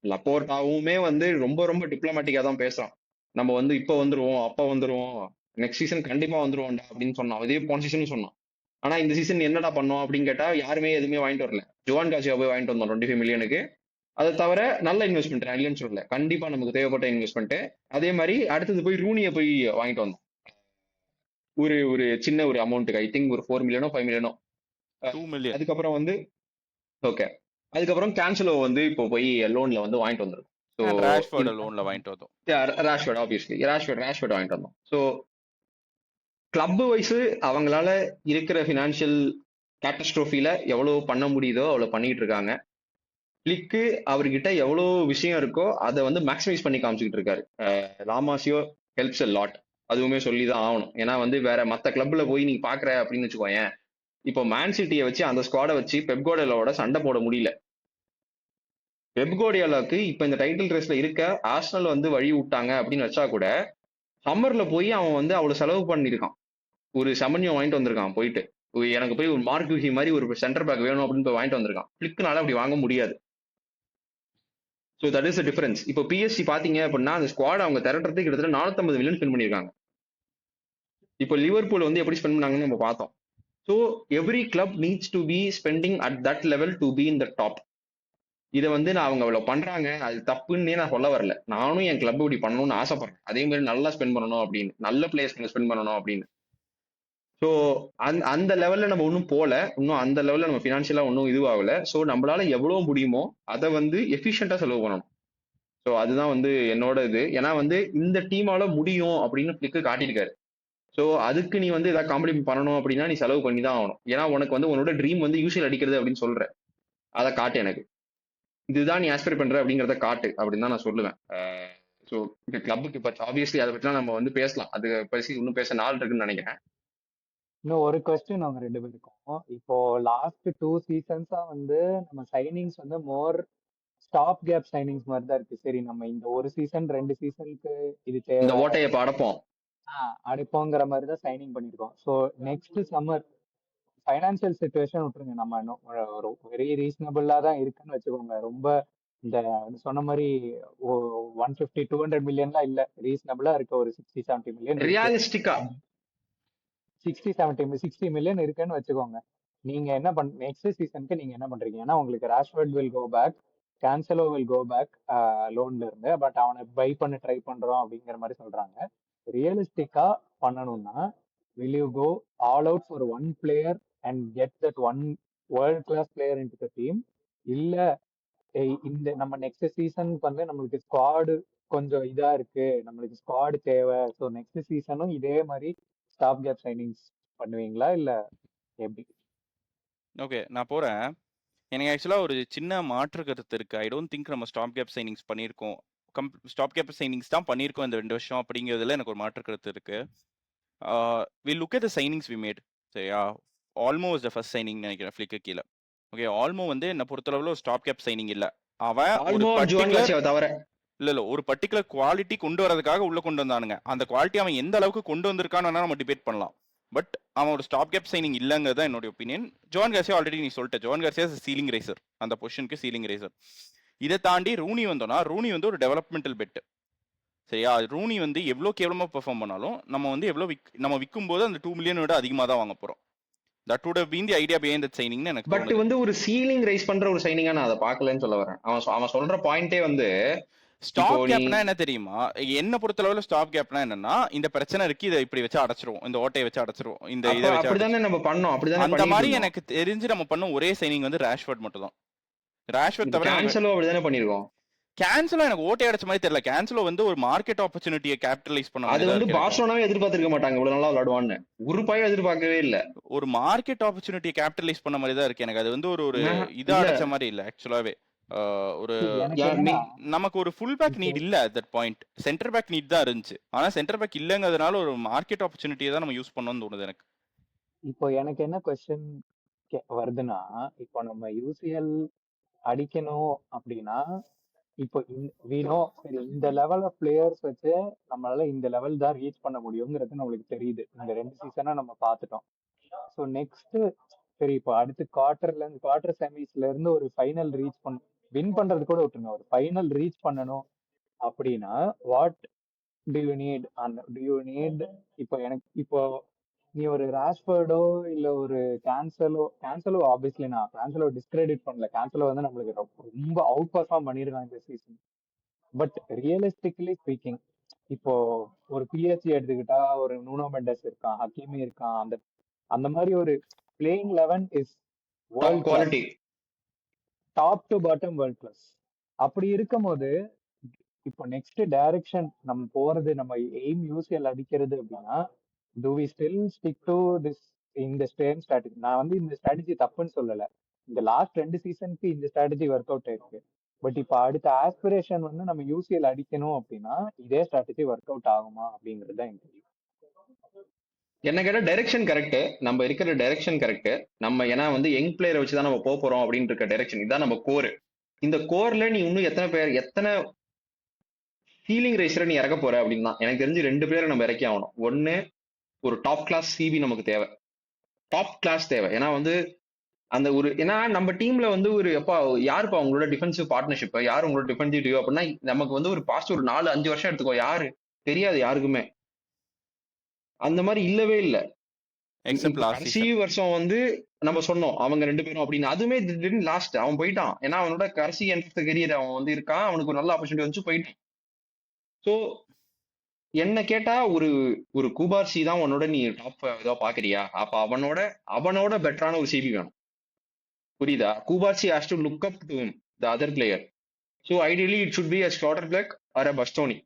லப்போர்ட்டாவுமே வந்து ரொம்ப ரொம்ப டிப்ளமேட்டிக்கா தான் பேசுறான். நம்ம வந்து இப்போ வந்துருவோம், அப்ப வந்துருவோம், நெக்ஸ்ட் சீசன் கண்டிப்பா வந்துருவோம்டா அப்படின்னு சொன்னான். இதே போன சீசன் சொன்னான். ஆனா இந்த சீசன் என்னடா பண்ணோம் அப்படின்னு கேட்டா யாருமே எதுவுமே வாங்கிட்டு வரல. ஜோவான் காசியா போய் வாங்கிட்டு வந்தோம் 25 மில்லியனுக்கு. அதை தவிர நல்ல இன்வெஸ்ட்மெண்ட், நான் இல்லைன்னு சொல்லல, கண்டிப்பா நமக்கு தேவைப்பட்ட இன்வெஸ்ட்மெண்ட். அதே மாதிரி அடுத்தது போய் ரூனியை போய் வாங்கிட்டு வந்தோம் ஒரு ஒரு சின்ன ஒரு அமௌண்ட்டுக்கு. ஐ திங்க் ஒரு 4 மில்லியனோ 5 மில்லியனோ. 2 மில்லியன். அதுக்கப்புறம் வந்து ஓகே, அதுக்கப்புறம் கேன்சலோ வந்து இப்போ போய் லோன்ல வந்து வாங்கிட்டு வந்துடும். ஸோ அண்ட் ராஷ்ஃபோர்ட லோன்ல வாங்கிட்டு வந்தோம். ராஷ்வர்ட் ஆப்வியஸ்லி ராஷ்வர்ட் வாங்கிட்டு வந்தோம். ஸோ கிளப் வைஸ் அவங்களால இருக்கிற ஃபினான்ஷியல் கேட்டஸ்ட்ரோஃபில எவ்வளவு பண்ண முடியுதோ அவ்வளவு பண்ணிட்டு இருக்காங்க. பிளிக்கு அவர்கிட்ட எவ்வளவு விஷயம் இருக்கோ அதை வந்து மேக்ஸிமைஸ் பண்ணி காமிச்சிட்டு இருக்காரு. லாமாசியோ ஹெல்ப்ஸ் எ லாட், அதுவுமே சொல்லிதான் ஆகணும். ஏன்னா வந்து வேற மத்த கிளப்ல போய் நீ பாக்குற அப்படின்னு வச்சுக்கோயேன், இப்போ மேன் சிட்டியை வச்சு அந்த ஸ்குவாடை வச்சு பெப் கார்டியோலாவோட சண்டை போட முடியல. பெப் கார்டியோலாக்கு இப்ப இந்த டைட்டில் ரேஸ்ல இருக்க ஆர்சனல் வந்து வழி விட்டாங்க அப்படின்னு வச்சா கூட சம்மர்ல போய் அவன் வந்து அவ்வளவு செலவு பண்ணிருக்கான். ஒரு செமன்யோ வாங்கிட்டு வந்திருக்கான் போயிட்டு. எனக்கு போய் ஒரு மார்க் யூஹி மாதிரி ஒரு சென்டர் பேக் வேணும் அப்படின்னு போய் வாங்கிட்டு வந்திருக்கான். பிளிக்னால அப்படி வாங்க முடியாது. So that is the difference. இப்போ பிஎஸ்சி பாத்தீங்க அப்படின்னா அந்த ஸ்குவாட் அவங்க திரட்டுறதுக்கு கிட்டத்தட்ட 450 மில்லியன் ஸ்பெண்ட் பண்ணிருக்காங்க. இப்போ லிவர்பூல் வந்து எப்படி ஸ்பெண்ட் பண்ணாங்கன்னு நம்ம பார்த்தோம். So every club needs to be spending at that level to be in the top. இதை வந்து நான் அவங்க அவ்வளவு பண்றாங்க அது தப்புன்னே நான் சொல்ல வரல. நானும் என் கிளப் இப்படி பண்ணணும்னு ஆசைப்படுறேன். அதே மாதிரி நல்லா ஸ்பெண்ட் பண்ணணும் அப்படின்னு, நல்ல பிளேயர்ஸ் ஸ்பெண்ட் பண்ணணும் அப்படின்னு. ஸோ அந்த லெவல்ல நம்ம ஒன்றும் போல, இன்னும் அந்த லெவல்ல நம்ம ஃபினான்ஷியலா ஒன்றும் இதுவாகல. ஸோ நம்மளால எவ்வளவு முடியுமோ அதை வந்து எஃபிஷியண்டா செலவு பண்ணணும். ஸோ அதுதான் வந்து என்னோட இது. ஏன்னா வந்து இந்த டீமால முடியும் அப்படின்னு பிளிக்கு காட்டியிருக்காரு. ஸோ அதுக்கு நீ வந்து ஏதாவது காம்படிட் பண்ணணும் அப்படின்னா நீ செலவு பண்ணி தான் ஆகணும். ஏன்னா உனக்கு வந்து உன்னோட ட்ரீம் வந்து யூசிஎல் அடிக்கிறது அப்படின்னு சொல்ற, அதை காட்டு எனக்கு. இதுதான் நீ ஆஸ்பைர் பண்ற அப்படிங்கிறத காட்டு அப்படின்னு தான் நான் சொல்லுவேன். ஸோ இந்த கிளப்புக்கு இப்போ ஆப்வியஸ்லி அதை பற்றிலாம் நம்ம வந்து பேசலாம். அது பற்றி இன்னும் பேச நாள் இருக்குன்னு நினைக்கிறேன். இன்னும் ஒரு கொஸ்டின் அவங்க 2 பேருக்கும். இப்போ லாஸ்ட் 2 சீசன்ஸா வந்து நம்ம சைனிங்ஸ் வந்து மோர் ஸ்டாப் கேப் சைனிங்ஸ் மாதிரி தான் இருக்கு. சரி நம்ம இந்த ஒரு சீசன் 2 சீசனுக்கு இது இந்த தேவை ஓட்டையை இப்போ அடப்போம். அடிப்போங்கிற மாதிரி தான் சைனிங் பண்ணிருக்கோம். So next summer financial situation விட்டுருங்க, நம்ம இன்னும் ஒரு வெரி ரீசனபிளா தான் இருக்குன்னு வச்சுக்கோங்க. ரொம்ப இந்த சொன்ன மாதிரி 150-200 மில்லியன்லாம் இல்ல, ரீசனபிளா இருக்கு. ஒரு 60-70 மில்லியன் இருக்கு. ரியாலிஸ்டிக்கா 60 மில்லியன் இருக்குன்னு வச்சுக்கோங்க. நீங்க என்ன நெக்ஸ்ட் சீசனுக்கு நீங்க என்ன பண்றீங்க? ஏன்னா உங்களுக்கு Rashford will go back, Cancelo will go back லோன்ல இருந்து. பட் அவனை பை பண்ண ட்ரை பண்றோம் அப்படிங்கிற மாதிரி சொல்றாங்க. ரியலிஸ்டிக்கா பண்ணணும்னா will you go all out for one player and get that one world class player into the team? இல்ல இந்த நம்ம நெக்ஸ்ட் சீசனுக்கு வந்து நம்மளுக்கு ஸ்குவாடு கொஞ்சம் இதா இருக்கு, நம்மளுக்கு ஸ்குவாடு தேவை, ஸோ நெக்ஸ்ட் சீசனும் இதே மாதிரி ஸ்டாப் கேப் சைனிங்ஸ் பண்ணுவீங்களா இல்ல எப்படி? ஓகே, நான் போறேன். எனக்கு ஆக்சுவலாக ஒரு சின்ன மாற்று கருத்து இருக்கு. ஐ டோன்ட் திங்க் நம்ம ஸ்டாப் கேப் சைனிங்ஸ் பண்ணியிருக்கோம். ஸ்டாப் கேப் சைனிங்ஸ் தான் பண்ணியிருக்கோம் இந்த 2 வருஷம் அப்படிங்கிறதுல எனக்கு ஒரு மாற்று கருத்து இருக்கு. We look at the signings we made. சரியா, Olmo was the first signing நினைக்கிறேன் ஃபிளிக்கு கீழே. ஓகே, ஆல்மோ வந்து என்ன பொறுத்தளவில் ஒரு ஸ்டாப் கேப் சைனிங் இல்லை. அவன் ஒரு ஆல்மோ ஜுவான் பர்டிகுலர் கார்சியாவை தவிர இல்ல ஒரு பர்டிகுலர் குவாலிட்டி கொண்டு வரதுக்காக உள்ள கொண்டு வந்தானுங்க. அந்த குவாலிட்டி அவன் எந்த அளவுக்கு கொண்டு வந்திருக்கான்னு வேணா நம்ம டிபேட் பண்ணலாம். பட் அவன் ஒரு ஸ்டாப் கேப் சைனிங் இல்லைங்கிறது தான் என்னோட ஒப்பீனியன். ஜோன் கார்சியா ஆல்ரெடி நீ சொல்லிட்ட, ஜோன் கார்சியா சீலிங் ரேசர், அந்த பொசிஷனுக்கு சீலிங் ரேசர். இதை தாண்டி ரூனி வந்தோம்னா ரூனி வந்து ஒரு டெவலப்மெண்டல் பெட். சரியா, ரூனி வந்து எவ்வளோ கேவலமாக பெர்ஃபார்ம் பண்ணாலும் நம்ம வந்து எவ்வளோ நம்ம விற்கும் போது அந்த 2 மில்லியன் விட அதிகமாக தான் வாங்க போகிறோம். That would have been the idea behind that சைனிங்னு எனக்கு பட் வந்து ஒரு சீலிங் ரைஸ் பண்ற ஒரு சைனிங்கா நான் அதை பார்க்கலன்னு சொல்ல வரேன். அவன் சொல்ற பாயிண்டே வந்து ஸ்டாப் கேப்னா என்ன தெரியுமா? என்ன பொறுத்தளவுல ஸ்டாப் கேப்னா என்னன்னா, இந்த பிரச்சனை இருக்கு, இதை இப்படி வச்சு அடைச்சிருவோம், இந்த ஓட்டையை வச்சு அடைச்சிருவோம், இந்த இதை வச்சு அப்படிதானே நம்ம பண்ணோம். அப்படிதானே அந்த மாதிரி எனக்கு தெரிஞ்சு நம்ம பண்ண ஒரே சைனிங் வந்து ராஷ்வர்ட் மட்டும் தான். ராஷ்வர்ட் தவிர கேன்சலோ அப்படிதானே பண்ணிருக்கோம். கேன்சலோ எனக்கு ஓட்டை அடைச்ச மாதிரி தெரியல. கேன்சலோ வந்து ஒரு மார்க்கெட் ஆப்பர்ச்சுனிட்டியை கேபிட்டலைஸ் பண்ண, அது வந்து பார்சலோனாவே எதிர்பார்த்திருக்க மாட்டாங்க இவ்வளவு நாளா விளையாடுவான்னு. ஒரு பையன் எதிர்பார்க்கவே இல்ல. ஒரு மார்க்கெட் ஆப்பர்ச்சுனிட்டியை கேபிட்டலைஸ் பண்ண மாதிரி தான் இருக்கு எனக்கு. அது வந்து ஒரு இதா அடைச்ச மாதிரி இல்ல ஆக்சுவலாவே. ஒரு நமக்கு ஒரு ஃபுல் பேக் நீட் இல்ல at that point. Centre back need தான் இருந்துச்சு. ஆனா சென்டர் பேக் இல்லங்கிறதுனால ஒரு மார்க்கெட் ஆப்பர்ச்சுனிட்டியை தான் நம்ம யூஸ் பண்ணணும்னு தோணுது எனக்கு. இப்போ எனக்கு என்ன கொஸ்டின் வருதுன்னா, இப்போ நம்ம யூசிஎல் அடிக்கணும் அப்படின்னா, இப்போ வீணோ சரி இந்த லெவல் ஆஃப் பிளேயர்ஸ் வச்சு நம்மளால இந்த லெவல் தான் ரீச் பண்ண முடியுங்கிறது நம்மளுக்கு தெரியுது. இந்த 2 சீசனா நம்ம பார்த்துட்டோம். ஸோ நெக்ஸ்ட் சரி இப்போ அடுத்து குவார்டர் செமிஸ்ல இருந்து ஒரு ஃபைனல் ரீச் வின் பண்றது கூட விட்டுருங்க, ஒரு ஃபைனல் ரீச் பண்ணணும் அப்படின்னா வாட் டு யூ நீட்? இப்போ எனக்கு இப்போ நீ ஒரு ராஷ்பர்டோ இல்ல ஒரு கேன்சலோ ஆப்வியஸ்லி நான் கேன்சலோ டிஸ்கிரெடிட் பண்ணல. கேன்சலோ வந்து நம்மளுக்கு ரொம்ப அவுட் பர்ஃபார்ம் பண்ணிருக்கான் இந்த சீசன். பட் ரியலிஸ்டிக்லி ஸ்பீக்கிங், இப்போ ஒரு பிஎஸ்சி எடுத்துக்கிட்டா ஒரு நூனோ மெண்டஸ் இருக்கான், ஹக்கீமி இருக்கான், அந்த மாதிரி ஒரு playing 11 is top world class, quality. Top to bottom world class. அப்படி இருக்கும்போது இப்போ நெக்ஸ்ட் டைரக்ஷன் நம்ம போறது, நம்ம எய்ம் யூசிஎல் அடிக்கிறது அப்படின்னா, do we still stick to this, இந்த சேம் ஸ்ட்ராட்டஜி? நான் வந்து இந்த ஸ்ட்ராட்டஜி தப்புன்னு சொல்லல, இந்த லாஸ்ட் 2 சீசனுக்கு இந்த ஸ்ட்ராட்டஜி ஒர்க் அவுட் ஆயிருக்கு. பட் இப்போ அடுத்த ஆஸ்பிரேஷன் வந்து நம்ம யூசிஎல் அடிக்கணும் அப்படின்னா இதே ஸ்ட்ராட்டஜி ஒர்க் அவுட் ஆகுமா அப்படிங்கிறது தான் எனக்கு தெரியும். என்ன கேட்டா டைரக்ஷன் கரெக்ட், நம்ம இருக்கிற டைரக்ஷன் கரெக்ட். நம்ம ஏன்னா வந்து யங் பிளேயரை வச்சு தான் நம்ம போக போறோம் அப்படின்னு இருக்க டைரக்ஷன் இதான் நம்ம கோர். இந்த கோர்ல நீ இன்னும் எத்தனை சீலிங் ரேசரை நீ இறக்க போற அப்படின்னா எனக்கு தெரிஞ்சு 2 பேரை நம்ம இறக்கி ஆகணும். ஒன்னு, ஒரு டாப் கிளாஸ் சிபி நமக்கு தேவை, டாப் கிளாஸ் தேவை. ஏன்னா வந்து அந்த ஒரு, ஏன்னா நம்ம டீம்ல வந்து ஒரு எப்பா யாருப்பா உங்களோட டிஃபென்சிவ் பார்ட்னர்ஷிப், யார் உங்களோட டிஃபென்சிவ் டியூ அப்படின்னா நமக்கு வந்து ஒரு பாஸ்ட் ஒரு 4-5 வருஷம் எடுத்துக்கோ, யாரு தெரியாது யாருக்குமே. அந்த மாதிரி இல்லவே இல்லை. எக்ஸப்ட் லாஸ்ட் கடைசி சீசன். வருஷம் வந்து நம்ம சொன்னோம் அவங்க 2 பேரும் அப்படின்னு, அதுவுமே லாஸ்ட் அவன் போயிட்டான். ஏன்னா அவனோட கடைசி எண்ட் கரியர் அவன் வந்து இருக்கான், அவனுக்கு ஒரு நல்ல ஆப்பர்ச்சுனிட்டி வந்து போயிட்டான். ஸோ என்ன கேட்டா ஒரு ஒரு குபார்சி தான் உன்னோட நீ டாப் ஏதோ பாக்குறியா, அப்ப அவனோட பெட்டரான ஒரு சிபி வேணும். புரியுதா? Cubarsi has to look up to the other player. So ideally it should be a Schlotterbeck or a Bastoni.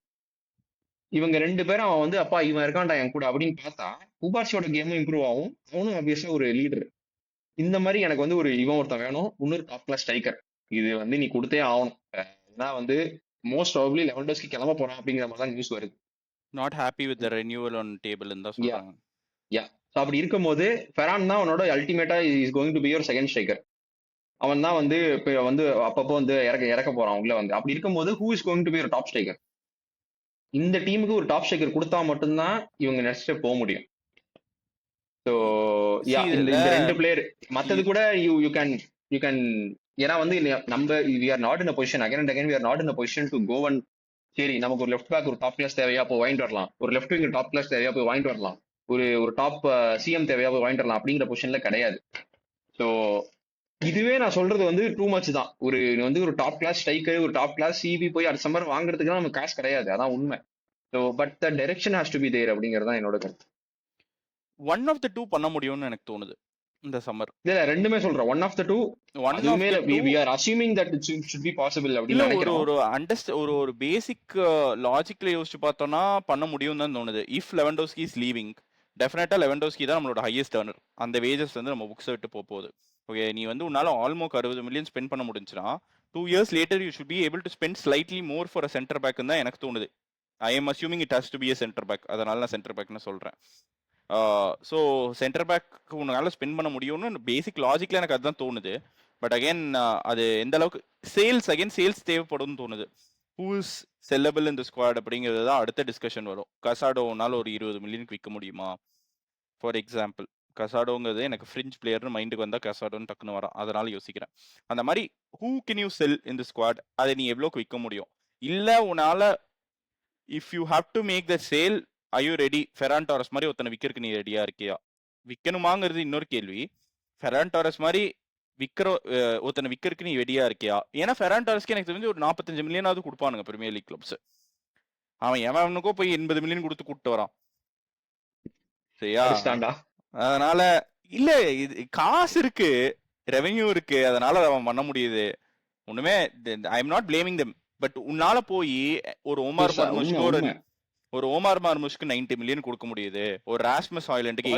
இவங்க 2 பேரும் அவன் வந்து அப்பா இவன் இருக்கான்டா என் கூட அப்படின்னு பார்த்தா குபார்சியோட கேமும் இம்ப்ரூவ் ஆகும், அவனும் ஆப்வியஸா ஒரு லீடர். இந்த மாதிரி எனக்கு வந்து ஒரு இவன் ஒருத்தன் வேணும், இன்னொரு டாப் கிளாஸ் ஸ்ட்ரைக்கர். இது வந்து நீ கொடுத்தே ஆகணும். ஏன்னா வந்து மோஸ்ட் ப்ராபபிலி லெவன்டோஸ்கி கிளம்ப போறான் அப்படிங்கிற மாதிரி தான் நியூஸ் வருது. Not happy with the renewal on table தான் சொல்றாங்க. யா, ஸோ அப்படி இருக்கும்போது ஃபெரான் தான் அவனோட அல்டிமேட்டா is going to be your second striker. அவன் தான் வந்து இப்போ வந்து அப்பப்போ வந்து இறக்க போறான் உள்ள வந்து. அப்படி இருக்கும்போது who is going to be your top striker? இந்த டீமுக்கு ஒரு டாப் ஸ்ட்ரைக்கர் கொடுத்தா மட்டும்தான் இவங்க நெக்ஸ்ட் ஸ்டெப் போக முடியும். ஸோ யா, இந்த 2 பிளேயர் மத்தது கூட யூ கேன். ஏன்னா வந்து நம்ம we are not in a position, again and again we are not in a position to go and சரி நமக்கு ஒரு லெஃப்ட் பேக் ஒரு டாப் கிளாஸ் தேவையா போய் வாங்கிட்டு வரலாம், ஒரு லெஃப்ட் விங் டாப் கிளாஸ் தேவையா போய் வாங்கிட்டு வரலாம், ஒரு டாப் சிஎம் தேவையா போய் வாங்கிட்டு வரலாம் அப்படிங்கிற பொசிஷன்ல கிடையாது. ஸோ இதுவே நான் சொல்றது வந்து டூ மச் தான். ஒரு வந்து ஒரு டாப் கிளாஸ் ஸ்ட்ரைக்கர், ஒரு டாப் கிளாஸ் சிபி போய் அடுத்த சம்மர் வாங்குறதுக்கு தான் நமக்கு காசு கிடையாது, அதான் உண்மை. So but the direction has to be there அப்படிங்கிறது தான் என்னோட கருத்து. ஒன் ஆஃப் த டூ பண்ண முடியும்னு எனக்கு தோணுது இந்த சம்மர். இல்ல ரெண்டுமே சொல்றேன், ஒன் ஆஃப் த டூ. அதுவுமே we are assuming that it should be possible அப்படின்னு நினைக்கிறோம். ஒரு பேசிக் லாஜிக்ல யோசிச்சு பார்த்தோம்னா பண்ண முடியும் தான் தோணுது. இஃப் லெவன்டோஸ்கி இஸ் லீவிங், டெஃபினட்டா லெவன்டோஸ்கி தான் நம்மளோட ஹையஸ்ட் ஏர்னர். அந்த வேஜஸ் வந்து நம்ம புக்ஸ் விட்டு போகுது. ஓகே, நீ வந்து உன்னால ஆல்மோஸ்ட் 60 மில்லியன் ஸ்பெண்ட் பண்ண முடிஞ்சுன்னா 2 years later you should be able to spend slightly more for a center back தான் எனக்கு தோணுது. I am assuming it has to be a center back, அதனால நான் சென்டர் பேக்னு சொல்றேன். ஸோ சென்டர் பேக் உன்னால spend பண்ண முடியும்னு பேசிக் லாஜிக்ல எனக்கு அதுதான் தோணுது. பட் அகைன் அது எந்த அளவுக்கு சேல்ஸ் தேவைப்படும் தோணுது. ஹூ இஸ் செல்லபிள் இந்த ஸ்குவாட் அப்படிங்கிறது தான் அடுத்த டிஸ்கஷன் வரும். கசாடோனால ஒரு 20 மில்லியனுக்கு விற்க முடியுமா ஃபார் எக்ஸாம்பிள்? கசாடோங்கிறது எனக்கு ஃப்ரிஞ்ச் பிளேயர்னு மைண்டுக்கு வந்தால் கசாடோன்னு டக்குன்னு வரும், அதனால யோசிக்கிறேன். அந்த மாதிரி ஹூ கேன் யூ செல் இந்த ஸ்குவாட், அதை நீ எவ்வளோக்கு விற்க முடியும்? இல்லை உன்னால if you have to make the sale, I you ready? Ferran Torres மாதிரி ஒருத்தனை விற்கிறதுக்கு நீ ரெடியா இருக்கியா? விற்கணுமாங்கிறது இன்னொரு கேள்வி. ஃபெரான் டாரஸ் மாதிரி ஒருத்தனை விற்கிறதுக்கு நீ ரெடியா இருக்கியா? ஏன்னா ஃபெரான் டாரஸ்க்கு எனக்கு தெரிஞ்சு ஒரு 45 மில்லியனாவது கொடுப்பானுங்க பிரீமியர் லீக் கிளப்ஸ். அவன் எவனுக்கோ போய் 80 மில்லியன் கொடுத்து கூப்பிட்டு வரான், சரியா? அதனால இல்ல, இது காசு இருக்கு, ரெவென்யூ இருக்கு, அதனால அவன் பண்ண முடியுது. ஒண்ணுமே I am not blaming them. But உன்னால போய் ஒரு ஓமார் மார்முஷ்க்கு 90 மில்லியன் கொடுக்க முடியுது, ஒரு ராஸ்மஸ் ஹாய்லண்டுக்கு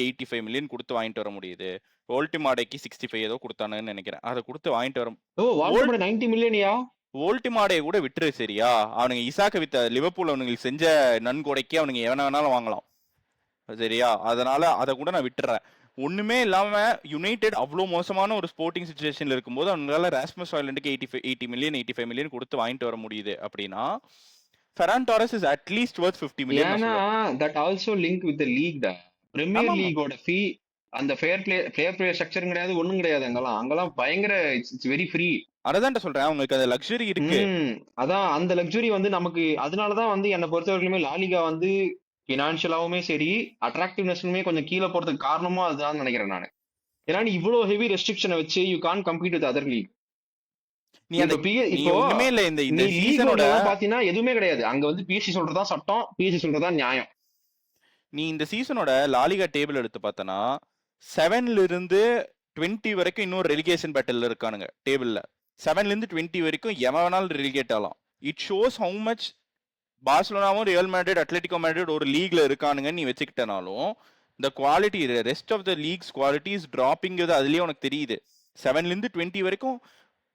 85 மில்லியன் கொடுத்து வாங்கிட்டு வர முடியுது, வோல்டிமாடேக்கு 65 ஏதோ கொடுத்தானுன்னு நினைக்கிறேன், அதை கொடுத்து வாங்கிட்டு வர. 90 மில்லியனியா? வோல்டிமாடே கூட விட்டுரு, சரியா? அவனுங்க இசாக்க வித்த லிவர்பூல் அவனுங்களுக்கு செஞ்ச நன்கொடைக்கு அவனுங்க எவன வேணாலும் வாங்கலாம், சரியா? அதனால அதை கூட நான் விட்டுறேன். ஒண்ணுமே இல்லாம யுனைடெட் அவ்வளோ மோசமான ஒரு ஸ்போர்ட்டிங் சிச்சுவேஷன்ல இருக்கும்போது அவங்களால ராஸ்மஸ் ஹாய்லண்டுக்கு 85 மில்லியன் கொடுத்து வாங்கிட்டு வர முடியுது அப்படின்னா ஃபெரான் டாரஸ் இஸ் அட்லீஸ்ட் வர்த் 50 மில்லியன். ஏன்னா that also link with the league. The Premier லீகோட ஃபீ அந்த ஃபேர் பிளே ஸ்ட்ரக்சர் கிடையாது, ஒண்ணும் கிடையாது. அங்கெல்லாம் பயங்கர இட்ஸ் வெரி ஃப்ரீ. அதான் சொல்றேன், உங்களுக்கு அந்த லக்ஸரி இருக்கு. அதான் அந்த லக்ஸரி வந்து நமக்கு, அதனாலதான் வந்து என்னை பொறுத்தவரைக்குமே லாலிகா வந்து பினான்சியலாவுமே சரி அட்ராக்டிவ்னஸ்மே கொஞ்சம் கீழே போறதுக்கு காரணமும் அதுதான் நினைக்கிறேன் நான். ஏன்னா நீ இவ்வளவு ஹெவி ரெஸ்ட்ரிக்ஷனை வச்சு you can compete with other league. பாத்தீங்கன்னா எதுவுமே கிடையாது அங்க வந்து. பிஎஸ்சி சொல்றதா சட்டம், பிஎஸ்சி சொல்றதா நியாயம். நீ இந்த சீசனோட லாலிகா டேபிள் எடுத்து பார்த்தனா 7ல இருந்து 20 வரைக்கும் இன்னும் ரெலிகேஷன் பேட்டில் இருக்கானுங்க டேபிள்ல. 7ல இருந்து 20 வரைக்கும் எவன் வேணாலும் ரெலிகேட் ஆகலாம். இட் ஷோஸ் ஹவு மச் பார்சலோனாவும் ரியல் மேட்ரிட் அட்லெட்டிகோ மேட்ரிட் ஒரு லீக்ல இருக்கானுங்கன்னு நீ வச்சுக்கிட்டனாலும் இந்த quality rest of the leagues quality is டிராப்பிங்கிறது அதுலயே உனக்கு தெரியுது. 7ல இருந்து 20 வரைக்கும்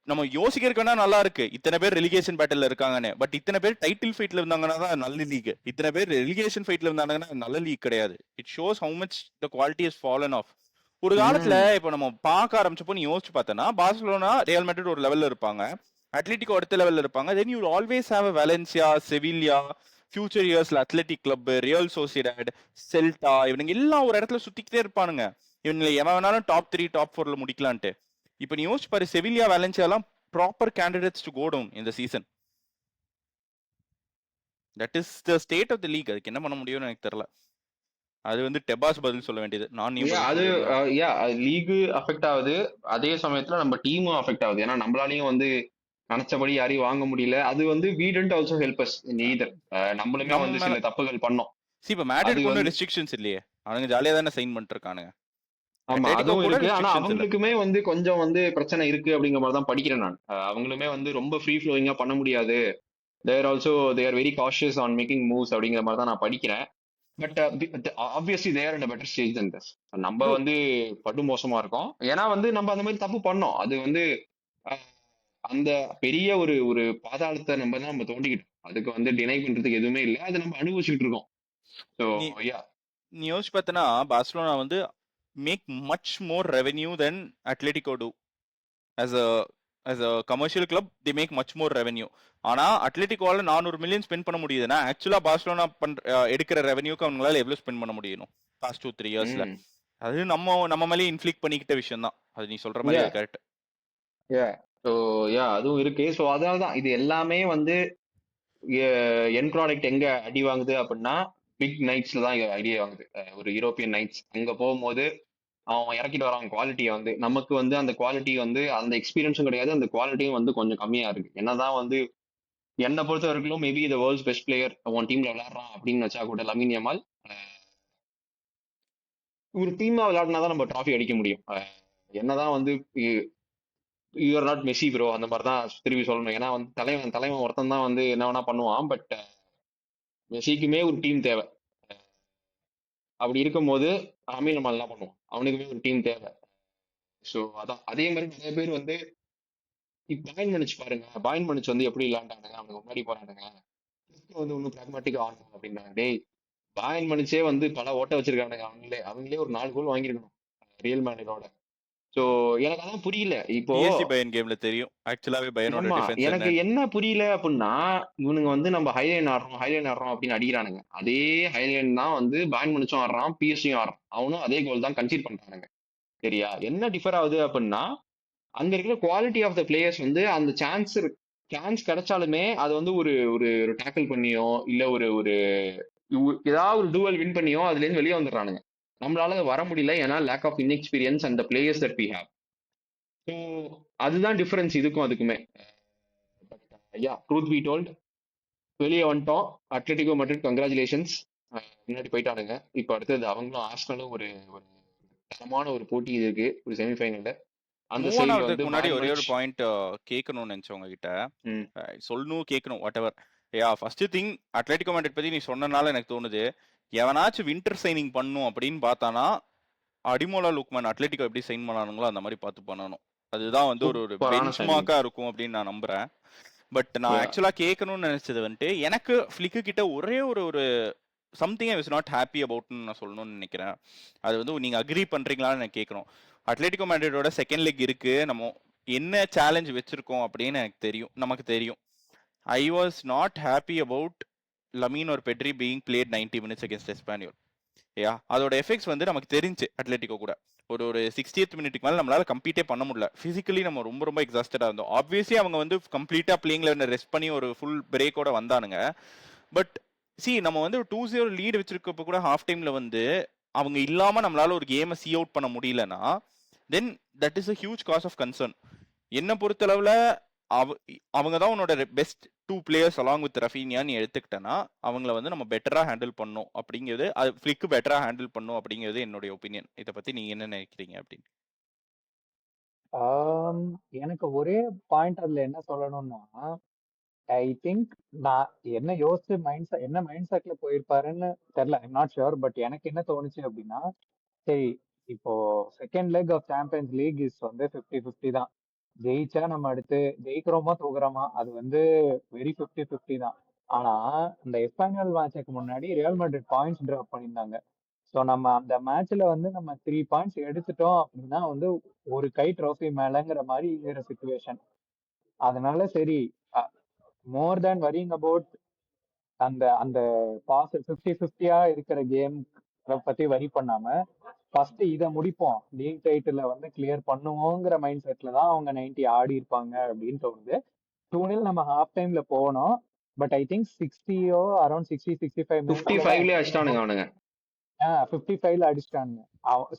நம்ம யோசிக்கிறதுக்கு நல்லா இருக்கு, இத்தனை பேர் ரெலிகேஷன் பேட்டில் இருக்காங்கன்னு. பட் இத்தனை பேர் டைட்டில் ஃபைட்ல இருந்தாங்கன்னா தான் நல்ல லீக். இத்தனை பேர் ரெலிகேஷன் ஃபைட்ல இருந்தாங்கன்னா நல்ல லீக் கிடையாது. It shows how much the quality is fallen off. ஒரு காலத்துல இப்போ நம்ம பார்க்க ஆரம்பிச்சப்போ நீ யோசிச்சு பார்த்தனா பார்சலோனா ரியல் மேட்ரிட் ஒரு லெவல்ல இருப்பாங்க, அட்லெட்டிகோ அடுத்த லெவல்ல இருப்பாங்க. Then you always have Valencia, Sevilla, future இயர்ஸ்ல Athletic Club, Real Sociedad, Celta, இவனுங்க எல்லாம் ஒரு இடத்துல சுத்திக்கிட்டே இருப்பானுங்க. இவங்களை எவன் வேணாலும் டாப் 3 டாப் 4ல முடிக்கலான்ட்டு. இப்ப நீ யோசிச்சு பாரு, செவிலியா, வேலன்சியா எல்லாம் proper candidates to go down இந்த season. That is the state of the league. அதுக்கு என்ன பண்ண முடியும்னு எனக்கு தெரியல. அது வந்து டெபாஸ் பதில் சொல்ல வேண்டியது. நான் அது லீக் அஃபெக்ட் ஆகுது, அதே சமயத்துல நம்ம டீமும் அஃபெக்ட் ஆகுது. ஏன்னா நம்மளாலையும் வந்து நினைச்சபடி யாரையும் வாங்க முடியல. அது வந்து we didn't also help us in either. நம்மளுமே வந்து சில தப்புகள் பண்ணோம். இப்ப மேட்ரிட் ஒன்னும் ரெஸ்ட்ரிக்ஷன்ஸ் இல்லையே, அவனுங்க ஜாலியா தானே சைன் பண்ணிட்டு இருக்கானுங்க. ஆமா அதுவும் இருக்கு. ஆனா அவங்களுக்குமே வந்து கொஞ்சம் வந்து பிரச்சனை இருக்கு அப்படிங்கிற மாதிரி தான் படிக்கிறேன் நான். அவங்களுமே வந்து ரொம்ப ஃப்ரீ ஃப்ளோயிங்கா பண்ண முடியாது. They're also they're very cautious on making moves அப்படிங்கிற மாதிரி தான் நான் படிக்கிறேன். But obviously they're in better stage than this. நம்ம வந்து படு மோசமா இருக்கோம். ஏன்னா வந்து நம்ம அந்த மாதிரி தப்பு பண்ணோம். அது வந்து அந்த பெரிய ஒரு ஒரு பாதாளத்தை நம்ம தோண்டிக்கிட்டோம். அதுக்கு வந்து டினை பண்றதுக்கு எதுவுமே இல்லை. அதை நம்ம அனுபவிச்சுட்டு இருக்கோம். ஸோ யா, நீ யோசிச்சு பார்த்தனா பார்சலோனா வந்து make much more revenue then Atletico do. as a commercial club they make much more revenue. ஆனா அட்லெட்டிகோல 400 மில்லியன் ஸ்பெண்ட் பண்ண முடியுதுன்னா ஆக்சுவலா பார்சலோனா எடுக்கிற ரெவென்யூக்கு அவங்களால எவ்வளவு ஸ்பெண்ட் பண்ண முடியும் பாஸ்ட் 2-3 இயர்ஸ்ல? அது நம்ம மேலே இன்ஃப்ளிக் பண்ணிக்கிட்ட விஷயம் தான். அது நீ சொல்ற மாதிரி கரெக்ட். ஸோ யா அதுவும் இருக்கு. ஸோ அதனால தான் இது எல்லாமே வந்து என் ப்ராடக்ட் எங்க அடி வாங்குது அப்படின்னா பிக் நைட்ஸ்ல தான் அடி வாங்குது. ஒரு யூரோப்பியன் நைட்ஸ் அங்க போகும்போது அவன் இறக்கிட்டு வரான் குவாலிட்டியை வந்து. நமக்கு வந்து அந்த குவாலிட்டி வந்து அந்த எக்ஸ்பீரியன்ஸும் கிடையாது, அந்த குவாலிட்டியும் வந்து கொஞ்சம் கம்மியா இருக்கு. என்னதான் வந்து என்னை பொறுத்த வரைக்கும் maybe the world's best player உன் டீம்ல விளையாடுறான் அப்படின்னு வச்சா கூட லமின் யமால் ஒரு டீமா விளையாடினா தான் நம்ம டிராஃபி அடிக்க முடியும். என்னதான் வந்து யூஆர் நாட் மெஸ்ஸி ப்ரோ அந்த மாதிரி தான் திரும்பி சொல்லணும். ஏன்னா வந்து தலைவன் ஒருத்தன் தான் வந்து என்ன வேணா பண்ணுவான். பட் மெஸ்ஸிக்குமே ஒரு டீம் தேவை. அப்படி இருக்கும்போது அமீன் நம்ம என்ன பண்ணுவோம், அவனுக்குமே ஒரு டீம் தேவை. ஸோ அதான் அதே மாதிரி நிறைய பேர் வந்து பாயின் மனுச்சு பாருங்க, பாயின் மனுச்சு வந்து எப்படி விளையாண்டானுங்க, அவனுக்கு முன்னாடி போறானுங்க வந்து ஒன்னும் பிராக்மேட்டிக்கா ஆடணும் அப்படின்னாங்க. டேய் பாயின் மனுச்சே வந்து பல ஓட்ட வச்சிருக்கானுங்க. அவங்களே ஒரு 4 கோல் வாங்கிருக்கணும் ரியல் மேட்ரிடோட. சோ எனக்கு அதான் புரியல. இப்போ பயன் கேம்ல தெரியும் ஆக்சுவலாவே பயனோட டிஃபென்ஸ் எனக்கு என்ன புரியல அப்படின்னா, இவனுங்க வந்து நம்ம ஹைலைன் ஆடுறோம் அப்படின்னு அடிக்கிறானுங்க. அதே ஹைலைன் தான் வந்து பாயின் மனுச்சும் ஆடுறான், பிஎஸ்சியும் ஆடுறான். அவனும் அதே கோல் தான் கன்சீட் பண்றானுங்க. சரியா, என்ன டிஃபர் ஆகுது அப்படின்னா அங்க இருக்கிற குவாலிட்டி ஆஃப் த பிளேயர்ஸ் வந்து அந்த சான்ஸ் கிடைச்சாலுமே அது வந்து ஒரு ஒரு டேக்கிள் பண்ணியோ இல்ல ஒரு ஒரு ஏதாவது ஒரு டூவல் வின் பண்ணியோ அதுல இருந்து வெளியே வந்துடுறானுங்க. நம்மளால வர முடியல, ஏன்னா lack of inexperience and the players that we have. So அதுதான் டிஃபரன்ஸ் இதுக்கும் அதுக்குமே. யா ட்ரூத் பி டோல்ட், வெளியே வந்துட்டோம். அட்லெட்டிகோ மேட்ரிட் கங்க்ராச்சுலேஷன்ஸ், முன்னாடி போயிட்டானுங்க. இப்போ அடுத்தது அவங்களும் ஆர்சனலும் ஒரு ஒரு தரமான ஒரு போட்டி இருக்கு ஒரு செமிஃபைனல்ல. அந்த சைடுல வந்து முன்னாடி ஒரே ஒரு பாயிண்ட் கேட்கணும்னு நினைச்சேன் உங்ககிட்ட, சொல்லணும் கேட்கணும் what ever. Yeah first thing Atlético Madrid பத்தி நீ சொன்னனால எனக்கு தோணுது, எவனாச்சும் வின்டர் சைனிங் பண்ணும் அப்படின்னு பார்த்தானா அடிமோலா லுக்மேன் அட்லெட்டிகோ எப்படி சைன் பண்ணானுங்களோ அந்த மாதிரி பார்த்து பண்ணணும். அதுதான் வந்து ஒரு பெஞ்ச்மார்க்கா இருக்கும் அப்படின்னு நான் நம்புறேன். பட் நான் ஆக்சுவலா கேட்கணும்னு நினைச்சது வந்துட்டு, எனக்கு ஃபிளிக்கு கிட்ட ஒரே ஒரு something I was not happy அபவுட்னு நான் சொல்லணும்னு நினைக்கிறேன். அது வந்து நீங்க அக்ரி பண்றீங்களான்னு நான் கேட்கணும். அட்லெட்டிகோ மேட்ரிடோட செகண்ட் லெக் இருக்கு, நம்ம என்ன சேலஞ்ச் வச்சிருக்கோம் அப்படின்னு எனக்கு தெரியும், நமக்கு தெரியும். I was not happy about Lamine ஒரு Pedri being played 90 minutes against Espanyol. Yeah அதோட எஃபெக்ட்ஸ் வந்து நமக்கு தெரிஞ்சு அட்லெட்டிகோ கூட ஒரு 60th மினிட்டுக்கு மேலே நம்மளால கம்ப்ளீட்டே பண்ண முடியல. ஃபிசிக்கலி நம்ம ரொம்ப எக்ஸாஸ்டடா இருந்தோம். ஆப்வியஸ்லி அவங்க வந்து கம்ப்ளீட்டா பிளேயிங் லெவலில் ரெஸ்ட் பண்ணி ஒரு ஃபுல் பிரேக்கோட வந்தானுங்க. பட் நம்ம வந்து 2-0 லீடு வச்சிருக்கப்ப கூட ஹாஃப் டைம்ல வந்து அவங்க இல்லாம நம்மளால ஒரு கேமை சி அவுட் பண்ண முடியலன்னா then that is a huge cause of concern. என்ன பொறுத்தளவுல அவங்க தான் உன்னோட best 2 players along with Raphinha நீ எடுத்துக்கிட்டனா அவங்கள வந்து நம்ம பெட்டரா ஹேண்டில் பண்ணோம் அப்படிங்கிறது, அது ஃபிளிக் பெட்டரா ஹேண்டில் பண்ணும் அப்படிங்கிறது என்னுடைய ஒப்பீனியன். இதை பத்தி நீங்க என்ன நினைக்கிறீங்க அப்படின்னு? எனக்கு ஒரே பாயிண்ட் அதுல என்ன சொல்லணும்னா, ஐ திங்க் நான் என்ன யோசிச்சு என்ன மைண்ட் செட்ல போயிருப்பாருன்னு தெரியல. I'm not sure. பட் எனக்கு என்ன தோணுச்சு அப்படின்னா, சரி இப்போ second leg of Champions League is வந்து 50-50 தான். ஜெயிச்சா நம்ம அடுத்து ஜெயிக்கிறோமா தோக்குறோமா அது வந்து வெரி 50-50 தான். ஆனா இந்த எஸ்பானியல் மேட்சுக்கு முன்னாடி ரியல் மேட்ரிட் பாயிண்ட்ஸ் டிராப் பண்ணியிருந்தாங்க. ஸோ நம்ம அந்த மேட்ச்ல வந்து நம்ம 3 பாயிண்ட்ஸ் எடுத்துட்டோம் அப்படின்னா வந்து ஒரு கை ட்ரோஃபி மேலங்கிற மாதிரி இருக்கிற சுச்சுவேஷன். அதனால சரி, மோர் தேன் வரிங் அபவுட் அந்த அந்த பாஸ் 50-50 இருக்கிற கேம் பத்தி வரி பண்ணாம ஃபர்ஸ்ட் இதை முடிப்போம், லீக் டைட்டில் வந்து கிளியர் பண்ணுவோங்கிற மைண்ட் செட்ல தான் அவங்க 90 ஆடி இருப்பாங்க அப்படின்னு தோணுது. 2-0 நம்ம ஹாஃப் டைம்ல போனோம். பட் ஐ திங்க் 60 அரௌண்ட் 60-65 மினிட்ஸ்ல தான் 55ல அடிச்சிட்டானுங்க அவனுங்க. 55ல அடிச்சிட்டாங்க.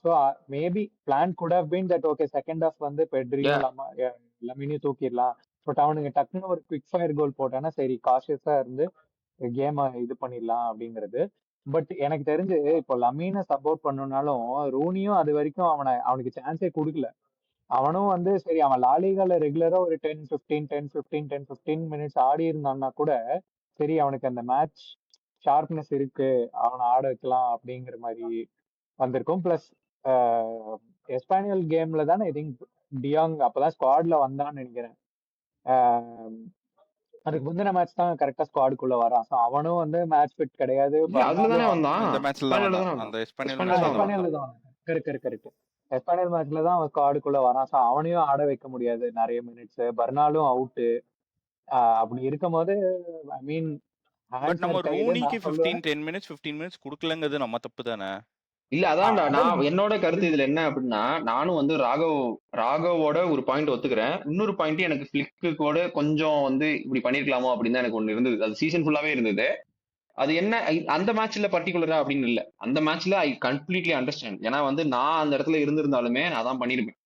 So maybe plan good have been that okay second half வந்து பெட்ரியும் லமினியும் தூக்கிடலாம். பட் அவனுங்க டக்குன்னு ஒரு குவிக் ஃபயர் கோல் போட்டானா சரி காஷியஸா இருந்து கேம் இது பண்ணிடலாம் அப்படிங்கிறது. பட் எனக்கு தெரிஞ்சு இப்போ லமீனை சப்போர்ட் பண்ணனாலும் ரூனியும் அது வரைக்கும் அவனுக்கு சான்ஸே கொடுக்கல. அவனும் வந்து சரி அவன் லாலிகால ரெகுலரா ஒரு 10-15 மினிட்ஸ் ஆடி இருந்தான்னா கூட சரி அவனுக்கு அந்த மேட்ச் ஷார்ப்னஸ் இருக்கு, அவனை ஆட வைக்கலாம் அப்படிங்கிற மாதிரி வந்திருக்கும். பிளஸ் எஸ்பானியல் கேம்ல தானே ஐ திங்க் டியாங் அப்பதான் ஸ்குவாட்ல வந்தான்னு நினைக்கிறேன். அதுக்கு முந்தின மேட்ச் தான் கரெக்டா ஸ்குவாடுக்குள்ள வரான். ஸோ அவனும் வந்து மேட்ச் ஃபிட் கிடையாது. அதுல தானே வந்தான், அந்த மேட்ச்ல தான் எஸ்பானியல்ல வந்தான். தானே அந்த வந்தான். எஸ்பானியல் எஸ்பானியல்ல மேட்ச்ல தான் தான் வந்தான். எஸ்பானியல்ல தான் கரெக்ட். எஸ்பானியல் மேட்ச்ல தான் அவன் ஸ்குவாடுக்குள்ள வரான். ஸோ அவனையும் ஆட வைக்க முடியாது நிறைய மினிட்ஸ். பர்னாலும் அவுட்டு. அப்படி இருக்கும் போது ஐ மீன் பட் நம்ம ஹேண்ட்ஸ் கைடு ரூனிக்கு நான் சொல்லுவேன். 15 மினிட்ஸ் கொடுக்கலங்கிறது நம்ம தப்பு தானே? இல்ல அதான்டா, அதான் நான் என்னோட கருத்து இதுல என்ன அப்படின்னா, நானும் வந்து ராகவோட ஒரு பாயிண்ட் ஒத்துக்கிறேன். இன்னொரு பாயிண்ட் எனக்கு பிளிக்கு கூட கொஞ்சம் வந்து இப்படி பண்ணிருக்கலாமோ அப்படின்னு தான் எனக்கு ஒண்ணு இருந்தது. அது சீசன் ஃபுல்லாவே இருந்தது. அது என்ன அந்த மேட்ச்ல பர்டிகுலரா அப்படின்னு இல்ல. அந்த மேட்ச்ல ஐ கம்ப்ளீட்லி அண்டர்ஸ்டாண்ட். ஏன்னா வந்து நான் அந்த இடத்துல இருந்திருந்தாலுமே நான் தான் பண்ணிருப்பேன்.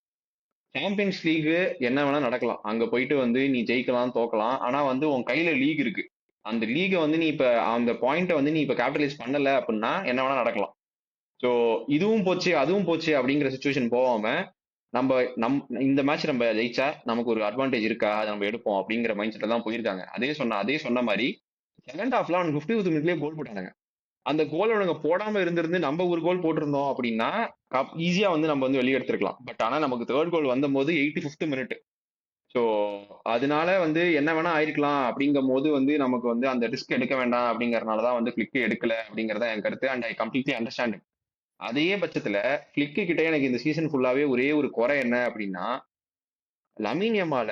சாம்பியன்ஸ் லீக் என்ன வேணா நடக்கலாம். அங்க போயிட்டு வந்து நீ ஜெயிக்கலாம் தோக்கலாம். ஆனா வந்து உன் கையில லீக் இருக்கு. அந்த லீகை வந்து நீ இப்ப அந்த பாயிண்ட்டை வந்து நீ இப்ப கேபிட்டலைஸ் பண்ணல அப்படின்னா என்ன வேணா நடக்கலாம். ஸோ இதுவும் போச்சு அதுவும் போச்சு அப்படிங்கிற சுச்சுவேஷன் போகாம நம்ம இந்த மேட்ச் நம்ம ஜெயிச்சா நமக்கு ஒரு அட்வான்டேஜ் இருக்கா, அதை நம்ம எடுப்போம் அப்படிங்கிற மைண்ட் செட்ல தான் போயிருக்காங்க. அதே சொன்ன மாதிரி செகண்ட் ஹாஃப்ல அவனுக்கு 50th மினிட்லயே கோல் போட்டானுங்க. அந்த கோல் அவனுங்க போடாம இருந்திருந்து நம்ம ஒரு கோல் போட்டிருந்தோம் அப்படின்னா ஈஸியா வந்து நம்ம வந்து வெளியே எடுத்திருக்கலாம். பட் ஆனா நமக்கு தேர்ட் கோல் வந்த போது 85th மினிட். ஸோ அதனால வந்து என்ன வேணா ஆயிருக்கலாம் அப்படிங்கும் போது வந்து நமக்கு வந்து அந்த ரிஸ்க் எடுக்க வேண்டாம் அப்படிங்கறதுனாலதான் வந்து கிளிக் எடுக்கல அப்படிங்கறத என் கருத்து. And I completely understand. அதே பட்சத்துல பிளிக்கு கிட்ட எனக்கு இந்த சீசன் ஃபுல்லாவே ஒரே ஒரு குறை என்ன அப்படின்னா, லமீன் யமால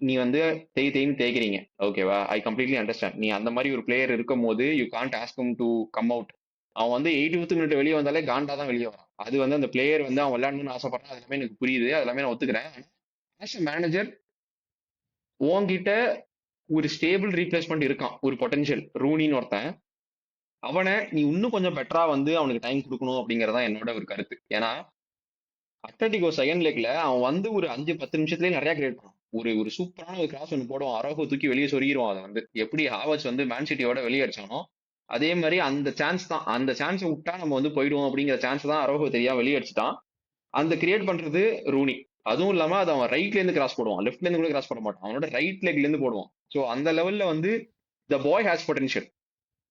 நீ வந்து தேய்ன்னு தேய்க்கிறீங்க. ஓகேவா? I completely understand. நீ அந்த மாதிரி ஒரு பிளேயர் இருக்கும் போது you can't ask him to come out. அவன் வந்து 85th மினிட் வெளியே வந்தாலே காண்டா தான் வெளியே வரான். அது வந்து அந்த பிளேயர் வந்து அவன் விளையாடணும்னு ஆசைப்படுறான். அது எல்லாமே எனக்கு புரியுது, அது எல்லாமே நான் ஒத்துக்கிறேன். ஆஸ் அ மேனேஜர் உன்கிட்ட ஒரு ஸ்டேபிள் ரீப்ளேஸ்மெண்ட் இருக்கான், ஒரு பொட்டன்ஷியல் ரூனின்னு ஒருத்தன். அவனை நீ இன்னும் கொஞ்சம் பெட்டரா வந்து அவனுக்கு டைம் கொடுக்கணும் அப்படிங்கறதா என்னோட ஒரு கருத்து. ஏன்னா அட்லட்டிகோ செகண்ட் லெக்ல அவன் வந்து ஒரு 5-10 நிமிஷத்துலயே நிறைய கிரியேட் பண்ணுவான். ஒரு சூப்பரான ஒரு கிராஸ் ஒன்று போடுவான், அரோகோ தூக்கி வெளியே சொருகிடுவான். அதை வந்து எப்படி ஹாவர்ட்ஸ் வந்து மேன் சிட்டியோட வெளியே அடிச்சானோ அதே மாதிரி அந்த சான்ஸ் தான், அந்த சான்ஸை விட்டா நம்ம வந்து போயிடுவோம் அப்படிங்கிற சான்ஸ் தான் அரோகோ தெரியாம வெளியே அடிச்சுட்டான். அந்த கிரியேட் பண்றது ரூனி. அதுவும் இல்லாம அது அவன் ரைட்ல இருந்து கிராஸ் போடுவான், லெஃப்ட்ல இருந்து கூட கிராஸ் பண்ண மாட்டான், அவனோட ரைட் லெக்ல இருந்து போடுவான். ஸோ அந்த லெவல்ல வந்து த பாய் ஹேஸ் பொட்டன்ஷியல்.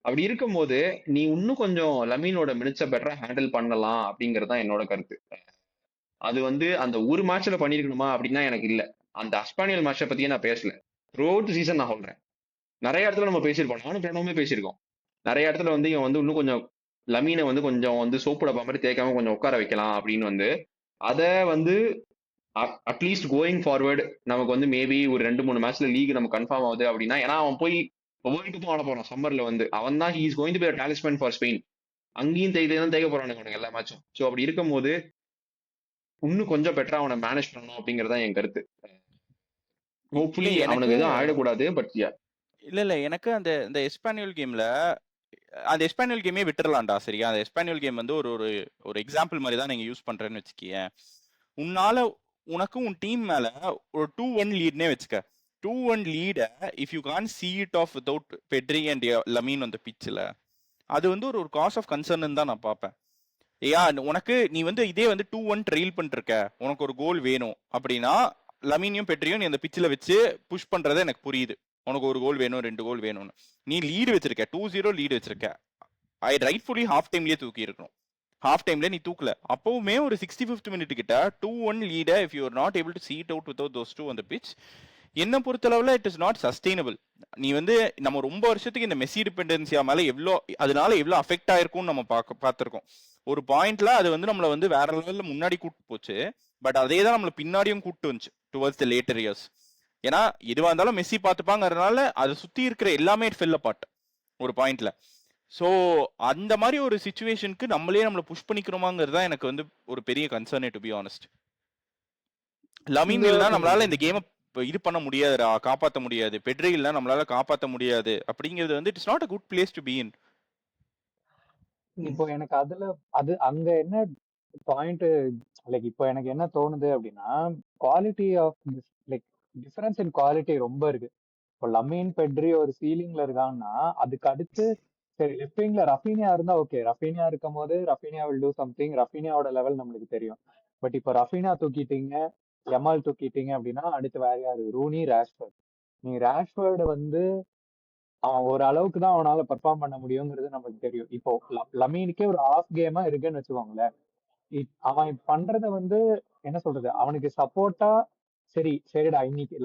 அப்படி இருக்கும் போது நீ இன்னும் கொஞ்சம் லமீனோட மினிட்ஸை பெட்டரா ஹேண்டில் பண்ணலாம் அப்படிங்கிறது தான் என்னோட கருத்து. அது வந்து அந்த ஒரு மேட்ச்ல பண்ணிருக்கணுமா அப்படின்னா எனக்கு இல்ல. அந்த அஸ்பானியல் மேட்சை பத்தியே நான் பேசல. த்ரூ அவுட் சீசன் நான் சொல்றேன். நிறைய இடத்துல நம்ம பேசியிருப்போம், நானும் பிரணவுமே பேசியிருக்கோம். நிறைய இடத்துல வந்து இவன் வந்து இன்னும் கொஞ்சம் லமீனை வந்து கொஞ்சம் வந்து சோப்பு டப்பா மாதிரி தேய்க்காம கொஞ்சம் உட்கார வைக்கலாம் அப்படின்னு வந்து அதை வந்து அட்லீஸ்ட் கோயிங் ஃபார்வர்டு நமக்கு வந்து மேபி ஒரு 2-3 மேட்ச்ல லீக் நம்ம கன்ஃபார்ம் ஆகுது அப்படின்னா, ஏன்னா அவன் போய் வேர்ல்டு கப்பும் ஆட போறான் சம்மர்ல வந்து. அவன் தான் he's going to be talisman for Spain. அங்கேயும் தான் தேய்க்க போறானுங்க எல்லா மேட்சும். ஸோ அப்படி இருக்கும் போது இன்னும் கொஞ்சம் பெட்டரா அவனை மேனேஜ் பண்ணணும் அப்படிங்கறதா என் கருத்து. ஹோப்ஃபுல்லி அவனுக்கு எதுவும் ஆயிடக்கூடாது. பட் இல்ல எனக்கு அந்த இந்த எஸ்பானியல் கேம்ல அந்த எஸ்பானியல் கேமே விட்டுறலாம்டா. சரியா? அந்த எஸ்பானியல் கேம் வந்து ஒரு ஒரு எக்ஸாம்பிள் மாதிரி தான் நீங்க யூஸ் பண்றேன்னு வச்சுக்கிய. உன்னால உனக்கும் உன் டீம் மேல ஒரு 2-1 லீட்னே வச்சுக்க. 2-1 lead if you can't see it off without Pedri and Lamine on the pitchல அது வந்து ஒரு காஸ் ஆஃப் கன்சர்ன் தான் நான் பார்ப்பேன். ஏயா உனக்கு நீ வந்து இதே வந்து 2-1 ட்ரெயில் பண்ணிருக்க, உனக்கு ஒரு கோல் வேணும் அப்படின்னா லமீனியும் பெட்ரியும் நீ அந்த பிச்சில் வச்சு புஷ் பண்றதை எனக்கு புரியுது. உனக்கு ஒரு கோல் வேணும் 2 கோல் வேணும்னு நீ லீடு வச்சிருக்க, 2-0 லீடு வச்சிருக்க. ஐ ரைட்ஃபுல்லி ஹாஃப் டைம்லயே தூக்கி இருக்கணும். ஹாஃப் டைம்ல நீ தூக்கல, அப்பவுமே ஒரு 65th மினிட் கிட்ட 2-1 lead if you are not able to see it out without those two on the pitch, என்ன பொறுத்தளவுல இட் இஸ் நாட் சஸ்டைனபிள். நீ வந்து நம்ம ரொம்ப வருஷத்துக்கு இந்த மெஸ்ஸி டிபெண்டன்சியா மேல அதனால எவ்வளோ அஃபெக்ட் ஆயிருக்கும்னு நம்ம பார்த்திருக்கோம். ஒரு பாயிண்ட்ல அது வந்து நம்மள வந்து வேற லெவல்ல முன்னாடி கூட்டு போச்சு, பட் அதே தான் நம்மள பின்னாடியும் கூட்டு வந்துச்சு டுவர்ட்ஸ் த லேட்டர் இயர்ஸ். ஏன்னா எதுவா இருந்தாலும் மெஸ்ஸி பார்த்துப்பாங்கிறதுனால அதை சுத்தி இருக்கிற எல்லாமே ஃபெல் அபார்ட் ஒரு பாயிண்ட்ல. ஸோ அந்த மாதிரி ஒரு சுச்சுவேஷனுக்கு நம்மளை புஷ் பண்ணிக்கிறோமாங்கிறது தான் எனக்கு வந்து ஒரு பெரிய கன்சர்னே, டு பி ஆனஸ்ட். லமீன் இல்லைனா நம்மளால இந்த கேமை இது பண்ண முடியாதுடா, காப்பாற்ற முடியாது. பெட்ரி இல்லைனா நம்மளால காப்பாற்ற முடியாது அப்படிங்கிறது வந்து it's not a good place to be இன். இப்போ எனக்கு அது அங்க என்ன பாயிண்ட், லைக் இப்போ எனக்கு என்ன தோணுது அப்படின்னா, quality of like difference in quality ரொம்ப இருக்கு. இப்போ லமீன் பெட்ரி ஒரு சீலிங்ல இருக்காங்கன்னா அதுக்கு அடுத்து சரி லெஃப்ட் விங்ல ரஃபீனியா இருந்தா ஓகே, ரஃபீனியா இருக்கும் போது ரஃபீனியா வில் டூ சம்திங், ரஃபீனியாவோட லெவல் நம்மளுக்கு தெரியும். பட் இப்போ ரஃபீனியா தூக்கிட்டீங்க, யமால் தூக்கிட்டீங்க அப்படின்னா அடுத்து வேற யாரு? ரூனி, ராஷ்வர்ட். நீ ராஷ்வர்டு வந்து அவன் ஒரு அளவுக்கு தான் அவனால பெர்ஃபார்ம் பண்ண முடியுங்கிறது நமக்கு தெரியும். இப்போ லமீனுக்கே ஒரு ஆஃப் கேமா இருக்குன்னு வச்சுக்கோங்களேன். அவன் பண்றத வந்து என்ன சொல்றது, அவனுக்கு சப்போர்ட்டா சரிடா இன்னைக்கு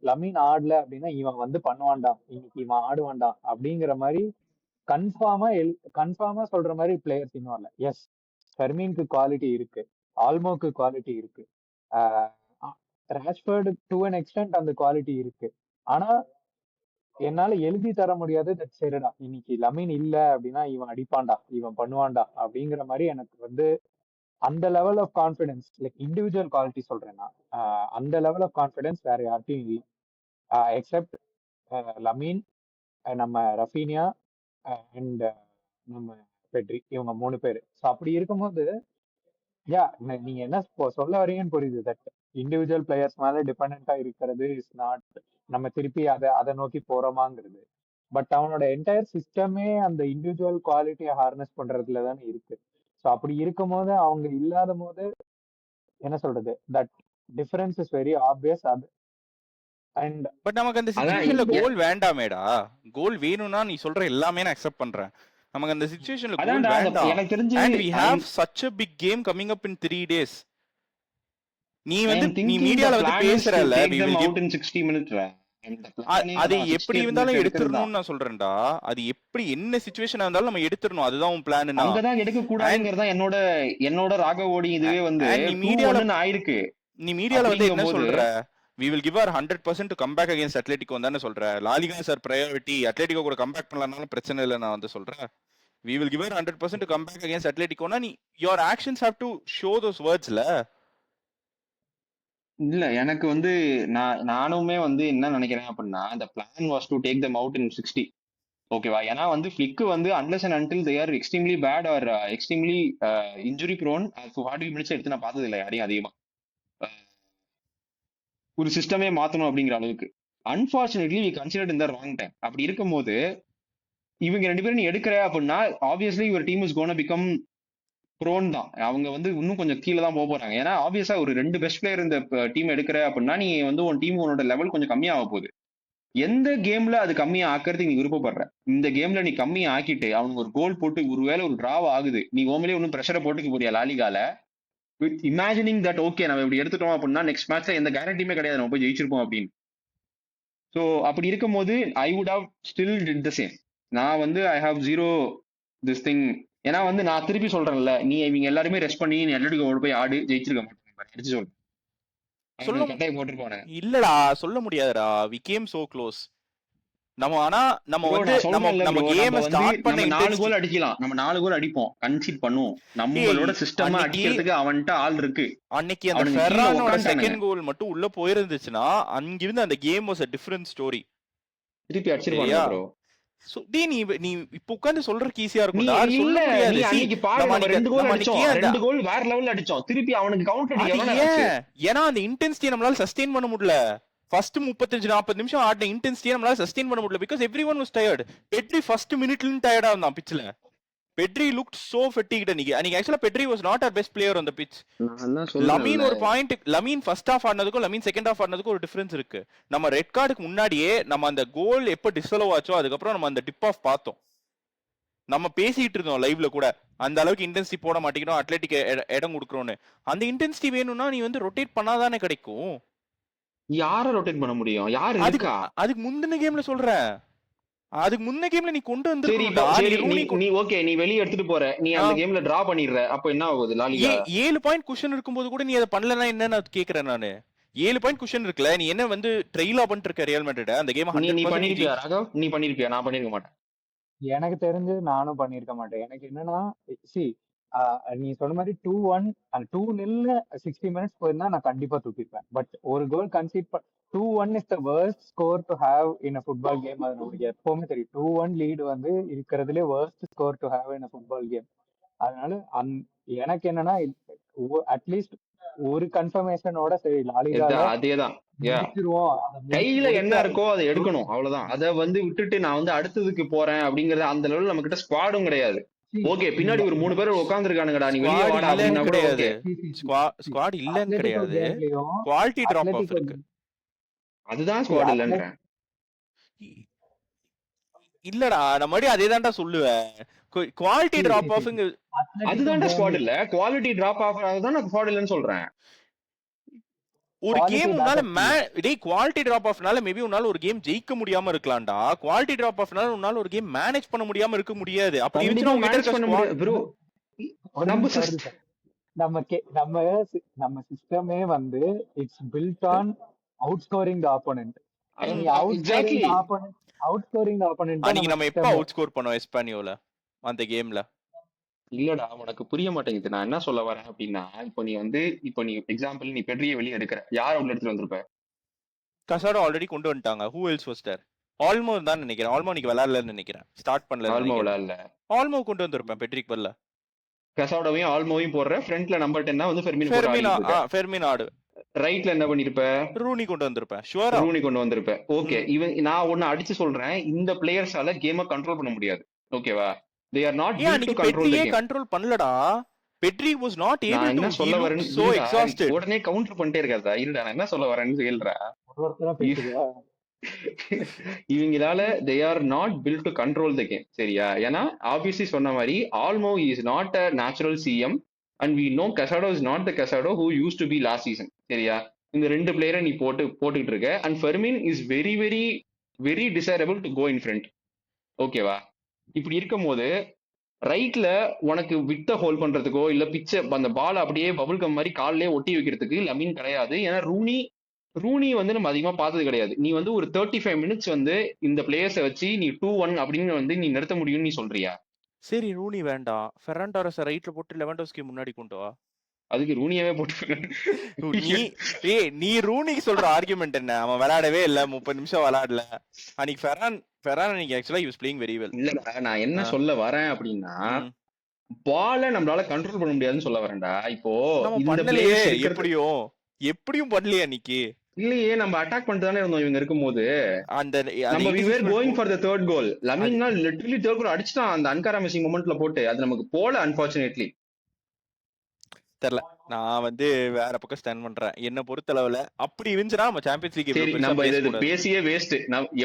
லமீன் ஆடல அப்படின்னா இவன் வந்து பண்ணுவான்டா, இன்னைக்கு இவன் ஆடுவான்டா அப்படிங்கிற மாதிரி கன்ஃபார்மா சொல்ற மாதிரி பிளேயர்ஸ் இன்னும் வரல. எஸ், ஃபெர்மீனுக்கு குவாலிட்டி இருக்கு, ஆல்மோக்கு குவாலிட்டி இருக்கு, ராஷ்வர்டு டு அன் எக்ஸ்டென்ட் அந்த குவாலிட்டி இருக்கு. ஆனா என்னால எழுதி தர முடியாது சரிடா இன்னைக்கு லமீன் இல்ல அப்படின்னா இவன் அடிப்பான்டா, இவன் பண்ணுவான்டா அப்படிங்கிற மாதிரி எனக்கு வந்து அந்த level of confidence, like individual quality சொல்றேன்னா அந்த லெவல் ஆஃப் கான்ஃபிடன்ஸ் வேற யார்ட்டையும் இல்லை எக்ஸப்ட் லமீன், நம்ம ரஃபீனியா அண்ட் நம்ம பெட்ரி, இவங்க 3 பேரு. ஸோ அப்படி இருக்கும்போது நீங்க என்ன சொல்ல வரீங்கன்னு புரியுது. தட் இண்டிவிஜுவல் பிளேயர்ஸ் மேல டிபெண்டா இருக்கிறது இஸ் நாட், நம்ம திருப்பி அதை நோக்கி போறோமாங்கிறது. பட் அவனோட என்டையர் சிஸ்டமே அந்த இண்டிவிஜுவல் குவாலிட்டியை ஹார்னஸ் பண்றதுல தானே இருக்கு. ஸோ அப்படி இருக்கும் போது அவங்க இல்லாத போது என்ன சொல்றது, that difference is very obvious. அது அண்ட் பட் நமக்கு அந்த சிச்சுவேஷன்ல கோல் வேண்டாமேடா. கோல் வேணும்னா நீ சொல்ற எல்லாமே நான் அக்செப்ட் பண்றேன். நமக்கு அந்த சிச்சுவேஷன்ல கோல் வேண்டாம். எனக்கு தெரிஞ்சு and we have such a big game coming up in 3 days. நீ வந்து நீ மீடியால வந்து பேசுறல, we will give in 60 minutes. அது எப்படி இருந்தாலும் எடுத்துறணும்னு நான் சொல்றேன்டா. அது எப்படி என்ன சிச்சுவேஷனா இருந்தாலும் நம்ம எடுத்துறணும், அதுதான் உன் பிளான். அங்கதான் எடுக்க கூடாதுங்கிறதா என்னோட ராகவோடி இதுவே வந்து மீடியால ஆயிருக்கு. நீ மீடியால வந்து என்ன சொல்ற, we will give our 100% to come back against Atletico தானே சொல்ற. லாலிகா சார் பிரையாரிட்டி, அட்லெட்டிகோ கூட கம் பேக் பண்ணலனாலும் பிரச்சனை இல்லை நான் வந்து சொல்றேன். we will give our 100% to come back against Atletico னா நீ your actions have to show those words ல. இல்ல எனக்கு வந்து நானுமே வந்து என்ன நினைக்கிறேன் அப்படின்னா, the plan was to take them out in 60. ஓகேவா? ஏன்னா வந்து ஃபிளிக் வந்து unless and until they are extremely bad or extremely injury prone, 40 minutes எடுத்து நான் பார்த்தது இல்லை யாரையும் அதிகமா ஒரு சிஸ்டமே மாத்தணும் அப்படிங்கிற அளவுக்கு. Unfortunately we considered in the wrong time. அப்படி இருக்கும் போது இவங்க 2 பேரும் நீ எடுக்கிற அப்படின்னா obviously your team is gonna become prone தான். அவங்க வந்து இன்னும் கொஞ்சம் கீழே தான் போறாங்க. ஏன்னா ஆப்வியஸா ஒரு 2 பெஸ்ட் பிளேயர் இந்த டீம் எடுக்கிற அப்படின்னா நீ வந்து உன் டீம் உன்னோட லெவல் கொஞ்சம் கம்மியாக போகுது. எந்த கேம்ல அது கம்மியா ஆக்கிறதுக்கு நீ விருப்பப்படுற? இந்த கேம்ல நீ கம்மியா ஆக்கிட்டு அவங்க ஒரு கோல் போட்டு ஒருவேளை ஒரு டிராவ் ஆகுது, நீ ஓமலே ஒன்னும் ப்ரெஷரை போட்டுக்க போறியா லாலிகால? வித் இமேஜினிங் தட் ஓகே நம்ம இப்படி எடுத்துட்டோம் அப்படின்னா நெக்ஸ்ட் மேட்ச்ல எந்த கேரண்டியுமே கிடையாது நம்ம போய் ஜெயிச்சிருப்போம் அப்படின்னு. ஸோ அப்படி இருக்கும் போது I would have still did the same. நான் வந்து I have zero this thing. ஏன்னா வந்து நான் திருப்பி சொல்றேன்ல, நீ இவங்க எல்லாருமே ரெஸ்ட் பண்ணி நீ அட்லெட்டிகோ போய் ஆடு ஜெயிச்சிருக்க மாட்டேன் அடிச்சு சொல்றேன். கட்டாய போட்டுருப்பானே. இல்லடா சொல்ல முடியாதுடா, we came so close. நம்ம ஆனா நம்ம வந்து நம்ம கேம் ஸ்டார்ட் பண்ண 4 கோல் அடிக்கலாம், நம்ம 4 கோல் அடிப்போம், கன்சீட் பண்ணுவோம். நம்மளோட சிஸ்டம் அடிக்கிறதுக்கு அவன்ட்ட ஆள் இருக்கு. அன்னைக்கு அந்த ஃபெர்ரானோட செகண்ட் கோல் மட்டும் உள்ள போயிருந்துச்சுனா அங்கிருந்து அந்த game was a different story. திருப்பி அடிச்சிருவாங்க bro. சோ நீ இப்ப உட்கார்ந்து சொல்றதுக்கு ஈஸியா இருக்கும்டா. சொல்ல முடியாது. நீ அன்னைக்கு பாரு நம்ம 2 கோல் அடிச்சோம், 2 கோல் வேற லெவல்ல அடிச்சோம். திருப்பி அவனுக்கு கவுண்டர் அடிக்க எவ்வளவு நேரம் ஆச்சு? ஏனா அந்த இன்டென்சிட்டி நம்மளால சஸ்டெயின் பண்ண முடியல. ஃபர்ஸ்ட் 35-40 நிமிஷம் ஆடின இன்டென்சிட்டியை நம்மளால சஸ்டெயின் பண்ண முடியல because every one was tired. Pedri first மினிட்ல டயர்டா இருந்தான் பிச்சில். பெட்ரி லுக்ட் சோ ஃபெட்டிக்ட் அன்னைக்கு ஆக்சுவலா Pedri was not our best player on the pitch. Lamine ஒரு பாயிண்ட், லமீன் ஃபர்ஸ்ட் ஹாஃப் ஆடினதுக்கும் லமீன் செகண்ட் ஹாஃப் ஆடினதுக்கும் ஒரு டிஃபரன்ஸ் இருக்கு. நம்ம ரெட் கார்டுக்கு முன்னாடியே நம்ம அந்த கோல் எப்போ டிஸ்அலோவ் ஆச்சோ அதுக்கப்புறம் நம்ம அந்த டிப் ஆஃப் பார்த்தோம். நம்ம பேசிட்டு இருந்தோம் லைவ்ல கூட, அந்த அளவுக்கு இன்டென்சிட்டி போட மாட்டேங்கிறோம், அத்லெட்டிக் இடம் கொடுக்குறோன்னு. அந்த இன்டென்சிட்டி வேணும்னா நீ வந்து ரொட்டேட் பண்ணாதானே கிடைக்கும். யார ரொட்டேட் பண்ண முடியும்? யாரு அதுக்கு இருக்கா? அதுக்கு முந்தின கேம்ல சொல்றேன், அதுக்கு முன்ன கேம்ல நீ கொண்டு சரி வந்து நீ ஓகே, நீ வெளிய எடுத்துட்டு போற, நீ அந்த கேம்ல டிரா பண்ணிடுற, அப்ப என்ன ஆகுது? லாலிகா 7 பாயிண்ட் குஷன் இருக்கும்போது கூட நீ அதை பண்ணலன்னா என்னன்னு கேக்குறேன் நானு. 7 பாயிண்ட் குஷன் இருக்குல்ல, நீ என்ன வந்து ட்ரெயிலா பண்ணிட்டு இருக்க ரியல் மேட்ரிட் அந்த கேம்? நீ பண்ணிருப்பியா ராகவ்? நீ பண்ணிருப்பியா? நான் பண்ணிருக்க மாட்டேன். எனக்கு தெரிஞ்சு நானும் பண்ணிருக்க மாட்டேன். எனக்கு என்னன்னா, சி நீ சொன்ன மாதிரி 2-1 அந்த 2-0 60 மினிட்ஸ் போயிருந்தா நான் கண்டிப்பா தூக்கிருப்பேன். பட் ஒரு goal concede 2-1 is the worst score to have in a football game. அது நமக்கு எப்பவுமே தெரியும். 2-1 லீடு வந்து இருக்கிறதுலே worst score to have in a football game. அதனால எனக்கு என்னன்னா அட்லீஸ்ட் ஒரு கன்ஃபர்மேஷனோட சரி லாலிகால அதேதான் முடிச்சிருவோம், கையில என்ன இருக்கோ அதை எடுக்கணும், அவ்வளவுதான். அதை வந்து விட்டுட்டு நான் வந்து அடுத்ததுக்கு போறேன் அப்படிங்கறது அந்த லெவல் நம்ம கிட்ட ஸ்குவாடும் கிடையாது. ஓகே, பின்னாடி ஒரு 3 பேர் உட்கார்ந்து இருக்கானுங்கடா, நீ வெளியே வாடா அப்படின்னா கூட ஓகே. ஸ்குவாட் இல்லன்னு கிடையாது, குவாலிட்டி டிராப் ஆஃப் இருக்கு. அதுதான் ஸ்குவாட் இல்லன்றேன். இல்லடா நான் மறுபடியும் அதே தான்டா சொல்லுவேன். குவாலிட்டி டிராப் ஆஃப் அதுதான்டா ஸ்குவாட் இல்ல, குவாலிட்டி டிராப் ஆஃப் தான் நான் ஸ்குவாட் இல்லன்னு சொல்றேன். ஒரு கேம் உன்னால குவாலிட்டி டிராப் ஆஃப்னால மேபி உன்னால ஒரு கேம் ஜெயிக்க முடியாம இருக்கலாம்டா. குவாலிட்டி டிராப் ஆஃப்னால உன்னால ஒரு கேம் மேனேஜ் பண்ண முடியாம இருக்க முடியாது. அப்படி இருந்துச்சுனா மேனேஜ் பண்ண முடியாது ப்ரோ. நம்ம சிஸ்டமே வந்து it's built on out scoring the opponent. Exactly out scoring the opponent. அன்னைக்கு நம்ம எப்ப அவுட் ஸ்கோர் பண்ணோம் எஸ்பானியோல அந்த கேம்ல? இல்லடா உனக்கு புரிய மாட்டேங்குது நான் என்ன சொல்ல வரேன் அப்படின்னா, இப்போ நீ எக்ஸாம்பிள் நீ பெட்ரியை வெளியே எடுக்கிற, யார் உள்ள எடுத்துட்டு வந்திருப்ப? கசாடோ ஆல்ரெடி கொண்டு வந்துட்டாங்க. Who else was there? Olmo தான் நினைக்கிறேன். ஆல்மோ இன்னைக்கு விளையாடலன்னு நினைக்கிறேன், ஸ்டார்ட் பண்ணல. ஆல்மோ விளையாடல, ஆல்மோ கொண்டு வந்திருப்பேன் பெட்ரிக் பல்ல. கசாடோவையும் ஆல்மோவையும் போடுற, ஃப்ரண்ட்ல நம்பர் 10 வந்து ஃபெர்மின் ஆடு. ரைட்ல என்ன பண்ணிருப்ப? ரூனி கொண்டு வந்திருப்பேன். ஷூரா ரூனி கொண்டு வந்திருப்ப. ஓகே, நான் ஒன்னு அடிச்சு சொல்றேன், இந்த பிளேயர்ஸால கேமை கண்ட்ரோல் பண்ண முடியாது. ஓகேவா? they are not built to control the game. Control பண்ணலடா. Pedri was not able to. சொல்ல வரேன் so exhausted. உடனே கவுண்டர் பண்ணிட்டே இருக்காதா? இல்லடா நான் என்ன சொல்ல வரேன்னு சொல்றா. இவங்களால they are not built to control the game. சரியா? ஏன்னா obviously சொன்ன மாதிரி Olmo is not a natural CM and we know Casado is not the Casado who used to be last season. சரியா? இந்த ரெண்டு பிளேயரை நீ போட்டுக்கிட்டு இருக்க. and Fermin is very very very desirable to go in front. ஓகேவா? இப்படி இருக்கும் போது ரைட்ல உனக்கு விட்ட ஹோல்ட் பண்றதுக்கோ இல்ல பிச்சை அந்த பால் அப்படியே பபுள் கம் மாதிரி காலிலே ஒட்டி வைக்கிறதுக்கு லமீன் கிடையாது. ஏன்னா ரூனி வந்து நம்ம அதிகமா பார்த்தது கிடையாது. நீ வந்து ஒரு 35 மினிட்ஸ் வந்து இந்த பிளேயர்ஸை வச்சு நீ 2-1 அப்படின்னு வந்து நீ நிறுத்த முடியும்னு நீ சொல்றியா? சரி ரூனி வேண்டாம், ஃபெர்ரான் டாரஸ் ரைட்ல போட்டு லெவன்டோஸ்கி முன்னாடி கொண்டு வா. அதுக்கு ரூனியாவே போட்டு நீ ரூனிக்கு சொல்ற ஆர்குமெண்ட் என்ன? அவன் விளையாடவே இல்ல, 30 நிமிஷம் விளையாடல. அன்னைக்கு ஃபெர்ரான் ஆக்சுவலா he was playing very well. இல்லடா நான் என்ன சொல்ல வரேன் அப்படின்னா, பால நம்மளால கண்ட்ரோல் பண்ண முடியாதுன்னு சொல்ல வரேன்டா. இப்போ இந்த பிளேயர்ஸ் எப்படியும் பண்ணலையே அன்னைக்கு. இல்லையே, நம்ம அட்டாக் பண்ணிட்டு தானே இருந்தோம் இவங்க இருக்கும்போது. நம்ம we were going for the third goal. லமீன்னா லிட்டரலி தேர்ட் கோல் அடிச்சிட்டான் அந்த அன்காரா மிஸ்ஸிங் மொமெண்ட்ல போட்டு. அது நமக்கு போல அன்பார்ச்சுனேட்லி. தெரியல, நான் வந்து வேற பக்கம் ஸ்டாண்ட் பண்றேன். என்ன பொறுத்தளவுல அப்படி இருந்துச்சுன்னா நம்ம சாம்பியன்ஸ் லீக் நம்ம இது பேசியே வேஸ்ட்.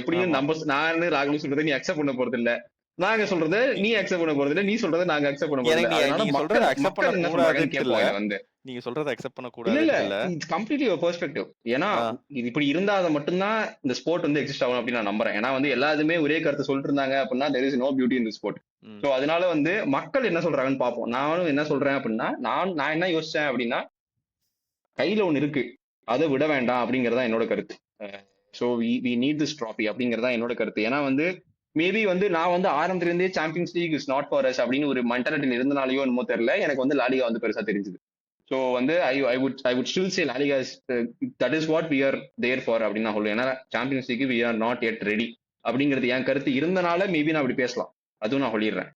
எப்படியும் நான் ராகுல் சொல்றதை நீ அக்செப்ட் பண்ண போறது இல்ல, நாங்க சொல்றதை நீ அக்செப்ட் பண்ண போறது இல்ல, நீ சொல்றதை நாங்க அக்செப்ட் பண்ண போறது இல்ல. நீங்க சொல்றதை அக்செப்ட் பண்ண கூடாது வந்து நீங்க சொல்றதை அக்செப்ட் பண்ண கூடாது இல்ல, இட்ஸ் கம்ப்ளீட்லி யுவர் பெர்ஸ்பெக்டிவ். ஏன்னா இது இப்படி இருந்தா அதை மட்டும்தான் இந்த ஸ்போர்ட் வந்து எக்ஸிஸ்ட் ஆகும் அப்படின்னு நான் நம்புறேன். ஏன்னா வந்து எல்லாருமே ஒரே கருத்து சொல்லிட்டு இருந்தாங்க அப்படின்னா there is no beauty in the sport. So அதனால வந்து மக்கள் என்ன சொல்றாங்கன்னு பாப்போம். நானும் என்ன சொல்றேன் அப்படின்னா, நான் என்ன யோசிச்சேன் அப்படின்னா, கையில ஒண்ணு இருக்கு, அதை விட வேண்டாம் அப்படிங்கறதா என்னோட கருத்து. So we need this trophy அப்படிங்கறதா என்னோட கருத்து. ஏன்னா வந்து மேபி வந்து நான் வந்து ஆரம்பத்துல இருந்தே Champions League is not for us அப்படின்னு ஒரு மென்டாலிட்டியில் இருந்தனாலயோ என்னமோ தெரியல, எனக்கு வந்து லாலிகா வந்து பெருசா தெரிஞ்சது. ஸோ வந்து I would still say LaLiga that is what we are there for அப்படின்னு நான் சொல்லுவேன். ஏன்னா Champions League we are not yet ready அப்படிங்கிறது என் கருத்து இருந்தனால மேபி நான் அப்படி பேசலாம், அதுவும் நான் சொல்லிடுறேன்.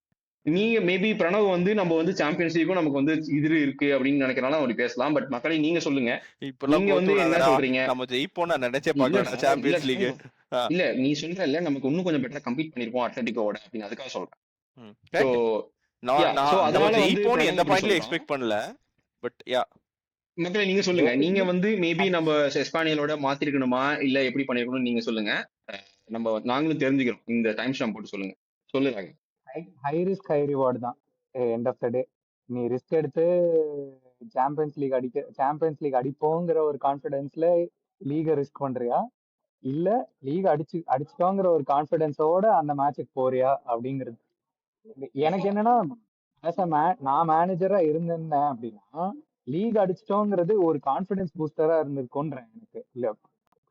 நீங்க மேபி பிரணவ் வந்து நம்ம வந்து சாம்பியன்ஸ் லீக்கும் நமக்கு வந்து இது இருக்கு அப்படின்னு நினைக்கிறனால அப்படி பேசலாம். பட் மக்களை நீங்க சொல்லுங்க, இப்பெல்லாம் நீங்க வந்து என்ன கோத்துடாதடா, சொல்றீங்க? நம்ம ஜெயிப்போம் நான் நினைச்சே இல்லடா பார்க்கல சாம்பியன்ஸ் லீக். இல்லடா இல்ல, நீ சொல்றல நமக்கு இன்னும் கொஞ்சம் பெட்டரா கம்பீட் பண்ணிருப்போம் அட்லெட்டிகோட அப்படின்னு, அதுக்காக சொல்றேன். சோ யா நான் சோ நம்ம அதனால வந்து ஜெயிப்போம்னு பிரணவ் எந்த இப்படி பாயிண்ட்லயும் சொல்றான். எக்ஸ்பெக்ட் பண்ணல. பட் யா, மக்களை நீங்க சொல்லுங்க, நீங்க வந்து மேபி நம்ம எஸ்பானியலோட மாத்திருக்கணுமா இல்ல எப்படி பண்ணிருக்கணும்னு நீங்க சொல்லுங்க. நம்ம நாங்களும் தெரிஞ்சுக்கிறோம், இந்த டைம் ஸ்டாம்ப் போட்டு சொல்லுங்க. சொல்லுறாங்க. ஹை ரிஸ்க் ஹை ரிவார்டு தான் எண்ட் ஆஃப் த டே. நீ ரிஸ்க் எடுத்து சாம்பியன்ஸ் லீக் அடிப்போங்கிற ஒரு கான்ஃபிடன்ஸ்ல லீக ரிஸ்க் பண்றியா, இல்ல லீக் அடிச்சிட்டோங்கிற ஒரு கான்ஃபிடன்ஸோட அந்த மேட்சுக்கு போறியா அப்படிங்கிறது. எனக்கு என்னன்னா, நான் மேனேஜரா இருந்தேன் அப்படின்னா லீக் அடிச்சிட்டோங்கிறது ஒரு கான்ஃபிடன்ஸ் பூஸ்டரா இருந்திருக்கும்ன்றேன் எனக்கு. இல்ல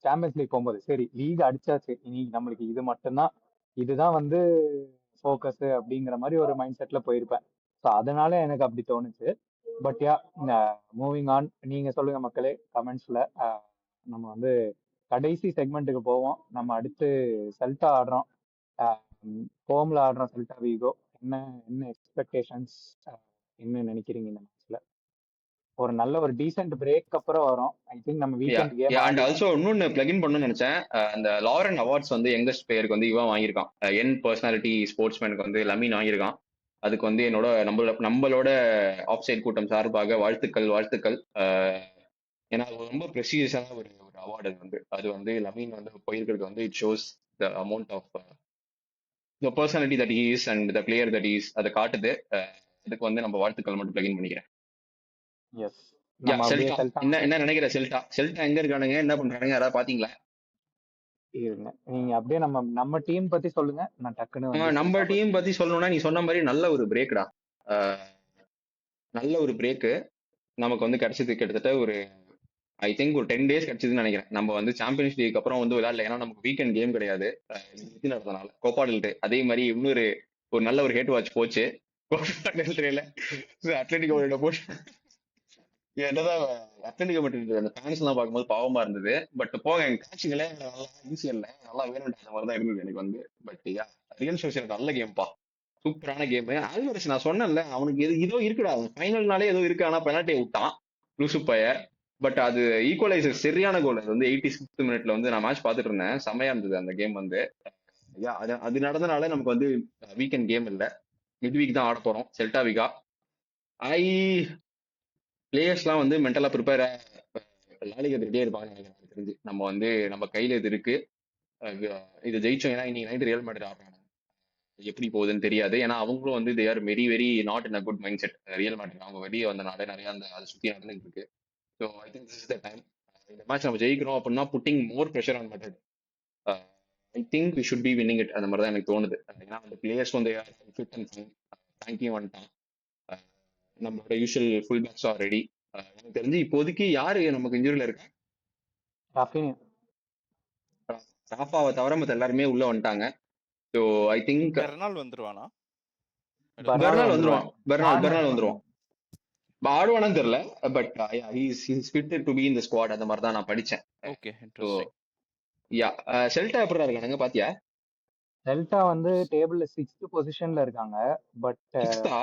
சாம்பியன்ஸ் லீக் போகும்போது சரி லீக் அடிச்சாச்சு, இனி நம்மளுக்கு இது மட்டும்தான், இதுதான் வந்து ஃபோக்கஸ் அப்படிங்கிற மாதிரி ஒரு மைண்ட் செட்ல போயிருப்பேன். ஸோ அதனால எனக்கு அப்படி தோணுச்சு. பட் யா, மூவிங் ஆன், நீங்க சொல்லுங்க மக்களே கமெண்ட்ஸ்ல. நம்ம வந்து கடைசி செக்மெண்ட்டுக்கு போவோம். நம்ம அடுத்து செல்டா ஆடுறோம், ஹோம்ல ஆடுறோம் செல்டா வீகோ. என்ன என்ன எக்ஸ்பெக்டேஷன்ஸ், என்ன நினைக்கிறீங்க இந்த மேட்ச்ல? ஒரு நல்ல ஒரு டீசென்ட் பிரேக் அப்புறம் வரும். ஐ திங்க் நம்ம வீக்கெண்ட் கேம் அண்ட் ஆடிடும். ஆல்சோ இன்னொன்னு பிளகின் பண்ணணும்னு நினைச்சேன். அந்த லாரன் அவார்ட்ஸ் வந்து யங்கஸ்ட் பிளேயருக்கு வந்து இவன் வாங்கியிருக்கான். என் பர்சனாலிட்டி ஸ்போர்ட்ஸ்மேனுக்கு வந்து லமீன் வாங்கியிருக்கான். அதுக்கு வந்து என்னோட நம்மளோட ஆஃப் சைட் கூட்டம் சார்பாக வாழ்த்துக்கள். ஏன்னா அது ரொம்ப ப்ரெசியஸான ஒரு ஒரு அவார்டு. அது வந்து லமீன் வந்து போயிருக்கிறது வந்து it shows the amount of the personality that is and the player that is, அதை காட்டுது. அதுக்கு வந்து நம்ம வாழ்த்துக்கள் மட்டும் பிளகின் பண்ணிக்கிறேன். எஸ், நம்ம அப்படியே செல்டா செல்டா என்ன என்ன நினைக்கிற? செல்டா எங்க இருக்கானுங்க, என்ன பண்றானுங்க, யாராவது பாத்தீங்களா? இருங்க. நீங்க அப்படியே நம்ம நம்ம டீம் பத்தி சொல்லுங்க, நான் டக்குன்னு வந்து நம்ம செல்டா பத்தி. டீம் பத்தி சொல்லணும்னா நீ சொன்ன மாதிரி நல்ல ஒரு பிரேக்டா. நல்ல ஒரு பிரேக்கு நமக்கு வந்து கிடைச்சது. கிட்டத்தட்ட ஒரு ஐ திங்க் ஒரு 10 டேஸ் கிடைச்சதுன்னு நினைக்கிறேன். நம்ம வந்து சாம்பியன்ஸ் லீக் அப்புறம் வந்து விளையாடல, ஏன்னா நமக்கு வீக்கெண்ட் கேம் கிடையாது. இது நடந்தனால கோப்பா டெல்டே. அதே மாதிரி இன்னொரு ஒரு நல்ல ஒரு ஹேட் வாட்ச் போச்சு கோப்பா டெல்டேல அட்லெட்டிகோ போட்டு. என்னதான் அட்லெட்டிகோ மட்டும் அந்த ஃபேன்ஸ் எல்லாம் பார்க்கும்போது பாவமா இருந்தது. பட் போக எங்க காட்சிகளே நல்லா ஈஸியா இல்லை, நல்லா வேணும் அந்த மாதிரி தான் இருந்தது எனக்கு வந்து. பட் யா, ரியல் சோசியல் நல்ல கேம்பா, சூப்பரான கேம். ஆல்வரஸ் நான் சொன்னேன்ல, அவனுக்கு ஏதோ இருக்குடா, ஃபைனல்னாலே ஏதோ இருக்கு. ஆனா பெனால்ட்டி விட்டான் லூசு பைய. பட் அது ஈக்குவலைசர் சரியான கோல். அது வந்து 86th மினிட்ல வந்து நான் மேட்ச் பார்த்துட்டு இருந்தேன், செமையா இருந்தது அந்த கேம் வந்து. அது நடந்தனால நமக்கு வந்து வீக்கெண்ட் கேம் இல்ல, மிட் வீக் தான் ஆட போறோம் செல்டா விகா. ஐ பிளேயர்ஸ்லாம் வந்து மென்டலா ப்ரிப்பேர் லாலிகா ரெடியா இருப்பாங்க நினைக்கிறேன். எனக்கு தெரிஞ்சு நம்ம வந்து நம்ம கையில இது இருக்கு. இது ஜெயிச்சோம். ஏன்னா இன்னைக்கு நைட் ரியல் மேட்ரிட் ஆடுறாங்க, எப்படி போகுதுன்னு தெரியாது. ஏன்னா அவங்களும் வந்து they are very very not in a good mind set. Real Madrid அவங்க வெளியே வந்தனால நிறைய அந்த அதை சுத்தி நடந்துட்டு இருக்கு. So I think this is the time. இந்த மேட்ச் நம்ம ஜெயிக்கிறோம் அப்படின்னா putting more pressure on Madrid. I think we should be winning it, அந்த மாதிரி தான் எனக்கு தோணுது. ஏன்னா அந்த பிளேயர்ஸ் வந்து ஃபிட் அண்ட் ஃபைன், தேங்க்யூ வந்துட்டான். நம்மளோட usual full backs are ready. எனக்கு தெரிஞ்சு இப்போதைக்கு யாரு நமக்கு இன்ஜுரியில இருக்கா? ரஃபீனியா. ராஃபாவை தவிர மத்த எல்லாருமே உள்ள வந்துட்டாங்க. So I think பெர்னால் வந்துருவானா? பெர்னால் வந்துருவான். பெர்னால் ஆடுவான். வந்துருவான். ஆடுவானான்னு தெரியல. But he's fit to be in the squad, அந்த மாதிரி தான் நான் படிச்சேன். Okay, so interesting. Yeah, Celta எப்படி இருக்கானுங்க பாத்தியா? டெல்டா வந்து டேபிள்ல 6th பொசிஷன்ல இருக்காங்க. பட் சிக்ஸ்தா?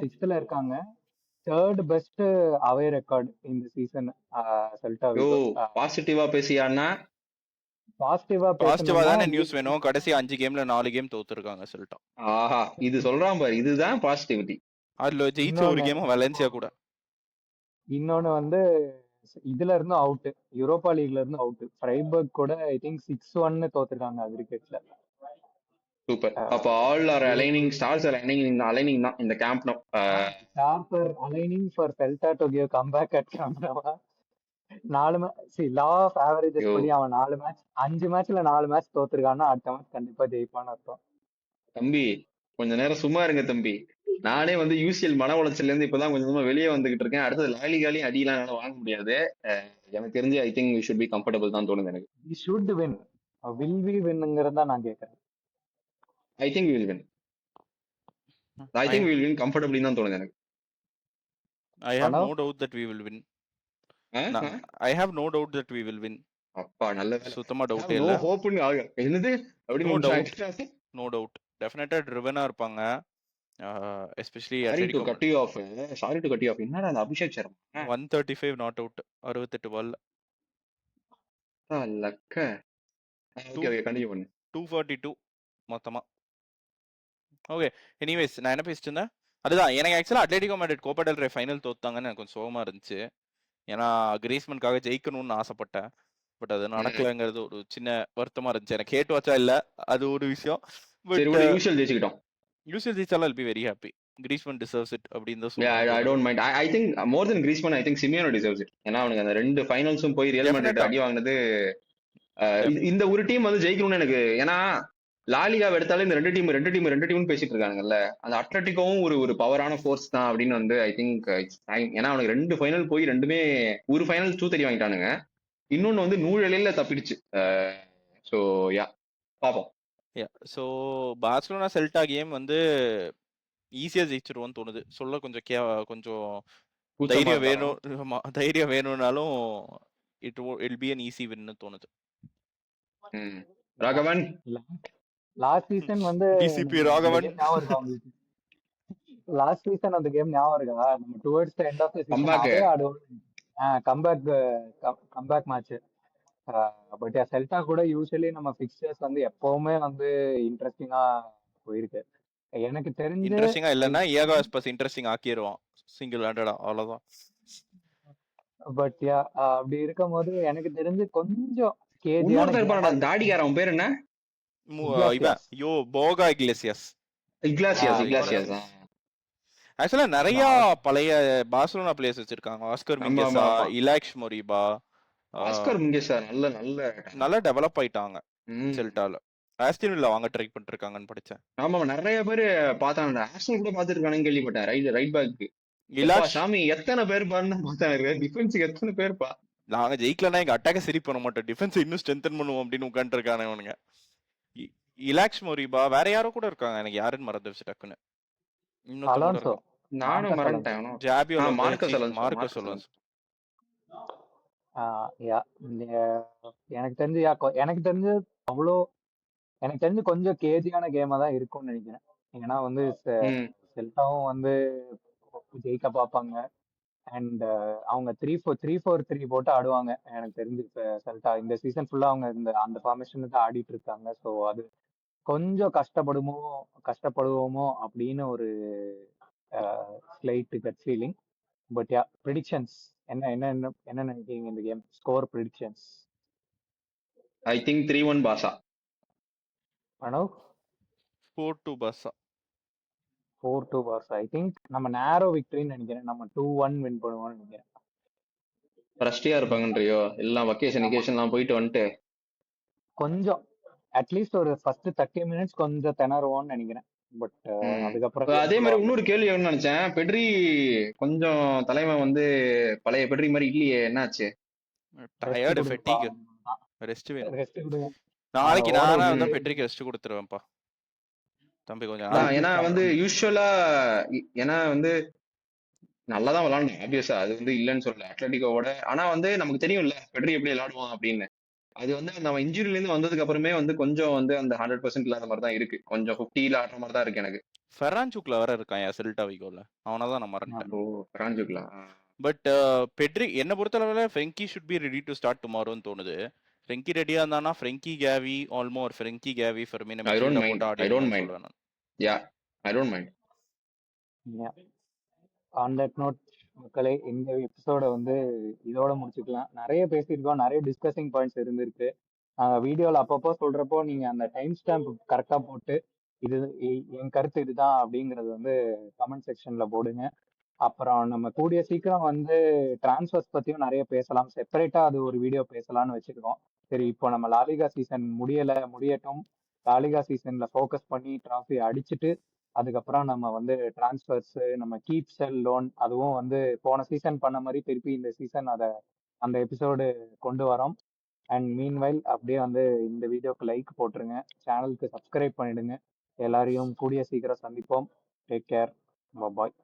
6th இருக்காங்க. தேர்ட் பெஸ்ட் அவே ரெக்கார்ட் இந்த சீசன் செல்டா யோ, விகோ. பாசிட்டிவா பேசியான்னா? பாசிட்டிவா பாசிட்டிவா பேசணும்னா தானே நியூஸ் வேணும். கடைசி 5 கேம்ல 4 கேம் தோத்துருக்காங்க செல்டா. ஆஹா, இது சொல்றான் பாரு, இதுதான் பாசிட்டிவிட்டி. அதுல ஜெயிச்ச ஒரு கேம் வலன்சியா கூட. இன்னொன்னு வந்து இதுல இருந்து அவுட், யூரோப்பா லீக்ல இருந்து அவுட். ஃப்ரைபர்க் கூட ஐ திங்க் 6-1 தோத்துருக்காங்க அக்ரிகேட்ல. சூப்பர். அப்ப all are aligning, stars are aligning தான் இந்த Camp Nou. Stars are aligning for Celta to give comeback at Camp Nou. 4 match law of averages படி அவன் 5 மேட்ச்ல 4 மேட்ச் தோத்துருக்கான்னா அடுத்த மேட்ச் கண்டிப்பா ஜெயிப்பான்னு அர்த்தம். தம்பி கொஞ்ச நேரம் சும்மா இருங்க தம்பி. நானே வந்து யூசிஎல் மன உளைச்சல்ல இருந்து இப்பதான் கொஞ்சமா வெளியே வந்துகிட்டு இருக்கேன். அடுத்தது லாலிகாலையும் அடியெல்லாம் என்னால வாங்க முடியாது. எனக்கு தெரிஞ்சு I think we should be comfortable தான் தோணுது எனக்கு. We should win, will we வின்ங்கிறதா நான் கேட்கறேன். I think will win. I think will win comfortably தான் தோணுது எனக்கு. I have no doubt that we will win. I have no doubt that we will win. அப்பா நல்ல வேலை. சுத்தமா டவுட் இல்ல. நோ ஹோப்னு ஆக என்னது அப்படி நோ டவுட். டெஃபினட்டா ட்ரிவனா இருப்பாங்க. Especially sorry to Atletico cut you off. Sorry to cut you off. என்னடா அந்த அபிஷேக் சர்மா 135 நாட் அவுட் 68 பால்ல லக்க. டூ ஓகே ஓகே கண்டினியூ பண்ணு. 242 மொத்தமா. ஓகே, எனிவேஸ் நான் என்ன பேசிட்டு இருந்தேன், அதுதான் எனக்கு ஆக்சுவலாக அட்லெட்டிகோ மேட்ரிட் கோப்பா டெல் ரே ஃபைனல் தோத்தாங்கன்னு எனக்கு கொஞ்சம் சோகமாக இருந்துச்சு. ஏன்னா கிரீஸ்மனுக்காக ஜெயிக்கணும்னு ஆசைப்பட்டேன். பட் அது நடக்கலைங்கிறது ஒரு சின்ன வருத்தமா இருந்துச்சு. எனக்கு ஹேட் வாட்சா இல்ல, அது ஒரு விஷயம். சரி பட் விடு, யூஷுவல் ஜெயிச்சுக்கிட்டோம். யூசிஎல் ஜெயிச்சாலும் I'll be very happy. Griezmann deserves it அப்படின்னு தான் Yeah, சொல்லணும். I don't mind. I think more than Griezmann, I think Simeone deserves it. ஏன்னா அவனுக்கு அந்த 2 ஃபைனல்ஸும் போய் ரியல் மேட்ரிட் Definite-ஆ. அடி வாங்கினது. இந்த ஒரு டீம் வந்து ஜெயிக்கணும்னு எனக்கு, ஏன்னா லாலிகா எடுத்தாலே இந்த ரெண்டு டீம் பேசிட்டு இருக்காங்கல்ல, அந்த அட்லட்டிகோவும் ஒரு பவரான ஃபோர்ஸ் தான் அப்படின்னு வந்து ஐ திங்க் இட்ஸ் டைம். ஏன்னா அவனுக்கு 2 ஃபைனல் போய் ரெண்டுமே ஒரு ஃபைனல் 2-3 வாங்கிட்டானுங்க, இன்னொன்னு வந்து நூழலில தப்பிடுச்சு. ஸோ யா பாப்போம். ஸோ பார்சலோனா செல்டா கேம் வந்து ஈஸியா ஜெயிச்சிருவோம்னு தோணுது. சொல்ல கொஞ்சம் கூச்சமா தைரியம் இருந்தாலும். வேணும். ஆமா, தைரியம் வேணும்னாலும் இட் பி an ஈஸி வின்னு தோணுது. ராகவன் லாஸ்ட் சீசன் வந்து டிசிபி ராகவன். ஞாபகம் இருக்கா உங்களுக்கு? லாஸ்ட் சீசன் அந்த கேம் ஞாபகம் இருக்கா? நம்ம towards the end of the season Comeback. அதே ஆடுவோம். Comeback match. பட் செல்டா கூட யூசுவலி நம்ம ஃபிக்சர்ஸ் வந்து எப்பவுமே வந்து இன்ட்ரெஸ்டிங்கா போயிருக்கு. எனக்கு தெரிஞ்சு இன்ட்ரெஸ்டிங்கா இல்லைன்னா இயாகோ எஸ்பஸ் இன்ட்ரெஸ்டிங் ஆக்கிடுவான் சிங்கிள் ஹேண்டடா, அவ்வளவுதான். பட் யா அப்படி இருக்கும் போது எனக்கு தெரிஞ்சு கொஞ்சம் இன்னொருத்தர் தாடிக்காரன், அவன் பேர் என்ன? போகா இக்லேசியாஸ். ஆக்சுவலா நிறைய பழைய பார்சலோனா பிளேயர்ஸ் வச்சிருக்காங்க. ஆஸ்கர் மிங்கேசா, இலாக்ஸ் மொரிபா. ஆஸ்கர் மிங்கேசா நல்லா டெவலப் ஆயிட்டாங்க செல்டால. ஆஸ்டன் வில்லா வாங்க ட்ரை பண்ணிட்டு இருக்காங்கன்னு படிச்சேன். ஆமா, நிறைய பேர் பார்த்தாங்க. ஆஸ்டன் கூட பார்த்துருக்கானுன்னு கேள்விப்பட்டேன். ரைட் பேக் சாமி எத்தனை பேர் பாருன்னு பார்த்தாங்க. டிஃபென்ஸுக்கு எத்தனை பேர்ப்பா. நாங்க ஜெயிக்கலன்னா எங்க அட்டாக்க சரி பண்ண மாட்டோம், டிஃபென்ஸ் இன்னும் ஸ்ட்ரென்தன் பண்ணுவோம் அப்படின்னு உட்காந்துட்டு இருக்கானே அவனுங்க. இலாக்ஸ் மொரிபா, வேற யாரோ கூட இருக்காங்க, எனக்கு யாருன்னு மறந்துடுச்சு டக்குன்னு. நானும் மறந்துட்டேன். Marcos Alonso. எனக்கு தெரிஞ்சு அவ்வளோ எனக்கு தெரிஞ்சு கொஞ்சம் கேஜியான கேமா தான் இருக்கும்னு நினைக்கிறேன். ஏன்னா வந்து செல்டாவும் வந்து ஜெயிக்க பார்ப்பாங்க. அண்ட் அவங்க 3-4-3 போட்டு ஆடுவாங்க. எனக்கு தெரிஞ்சு செல்டா இந்த சீசன் ஃபுல்லா அவங்க அந்த ஃபார்மேஷன் தான் ஆடிட்டு இருக்காங்க. ஸோ அது கொஞ்சம் கஷ்டப்படுவோமோ அப்படின்னு ஒரு slight cut feeling. But yeah, predictions என்ன நினைக்கிறீங்க இந்த game score predictions? I think 3-1 பாசா. பிரணவ்? 4-2 பாசா. 4-2 பாசா. ஐ திங்க் நம்ம நேரோ விக்டரின்னு நினைக்கிறேன். நம்ம 2-1 வின் பண்ணுவோம்னு நினைக்கிறேன். ஃப்ரஸ்டியா இருப்பாங்கன்றியோ? எல்லாம் வெக்கேஷன்லாம் போயிட்டு வந்துட்டு கொஞ்சம் அட்லீஸ்ட் ஒரு ஃபர்ஸ்ட் 30 மினிட்ஸ் கொஞ்சம் திணறுவோம்னு நினைக்கிறேன். பட் அதுக்கப்புறம் அதே மாதிரி இன்னொரு கேள்வி என்ன நினைச்சேன், பெட்ரி கொஞ்சம் தலைமை வந்து பழைய பெட்ரி மாதிரி இல்லையே, என்னாச்சு? டயர்டு, ஃபெட்டிக், ரெஸ்ட் வேணும். நாளைக்கு நானா வந்து பெட்ரிக்கு ரெஸ்ட் கொடுத்துருவேன்ப்பா தம்பி கொஞ்சம். ஏன்னா வந்து யூசுவலா ஏன்னா வந்து நல்லாதான் விளையாடணும் ஆப்வியஸா, அது வந்து இல்லைன்னு சொல்லல அட்லட்டிகோவோட. ஆனா வந்து நமக்கு தெரியும்ல பெட்ரி எப்படி விளையாடுவான் அப்படின்னு. அது வந்து நம்ம இன்ஜுரியில இருந்து வந்ததுக்கு அப்புறமே வந்து கொஞ்சம் வந்து அந்த 100% இல்லாத மாதிரி தான் இருக்கு. கொஞ்சம் 50 ஆடுற மாதிரி தான் இருக்கு எனக்கு. ஃபெரான்சுக்ல வேற இருக்கான் செல்டா விகோல, அவனதான் நான் மறந்துட்டேன். ஃபெரான்சுக்லா. பட் பெட்ரி என்ன பொறுத்தளவுல Frenkie should be ready to start டுமாரோன்னு தோணுது. ஃப்ரெங்கி ரெடியா இருந்தானா Frenkie Gavi Olmo Frenkie Gavi Fermin I don't mind. Yeah, I don't mind. On that note மக்களே, இந்த எபிசோட வந்து இதோட முடிச்சுக்கலாம். நிறைய பேசியிருக்கோம், நிறைய டிஸ்கசிங் பாயிண்ட்ஸ் இருந்திருக்கு. வீடியோல அப்பப்போ சொல்றப்போ நீங்க அந்த டைம் ஸ்டாம்ப் கரெக்டா போட்டு இது என் கருத்து இதுதான் அப்படிங்கறது வந்து கமெண்ட் செக்ஷன்ல போடுங்க. அப்புறம் நம்ம கூடிய சீக்கிரம் வந்து டிரான்ஸ்ஃபர்ஸ் பத்தியும் நிறைய பேசலாம். செப்பரேட்டா அது ஒரு வீடியோ பேசலாம்னு வச்சிருக்கோம். சரி, இப்போ நம்ம லாலிகா சீசன் முடியட்டும். லாலிகா சீசன்ல ஃபோக்கஸ் பண்ணி டிராஃபி அடிச்சுட்டு அதுக்கப்புறம் நம்ம வந்து டிரான்ஸ்ஃபர்ஸ், நம்ம கீப் செல் லோன் அதுவும் வந்து போன சீசன் பண்ண மாதிரி திருப்பி இந்த சீசன் அந்த எபிசோடு கொண்டு வரோம். அண்ட் மீன்வைல் அப்படியே வந்து இந்த வீடியோக்கு லைக் போட்டுருங்க, சேனலுக்கு சப்ஸ்கிரைப் பண்ணிடுங்க. எல்லாரையும் கூடிய சீக்கிரம் சந்திப்போம். டேக் கேர், பாய்.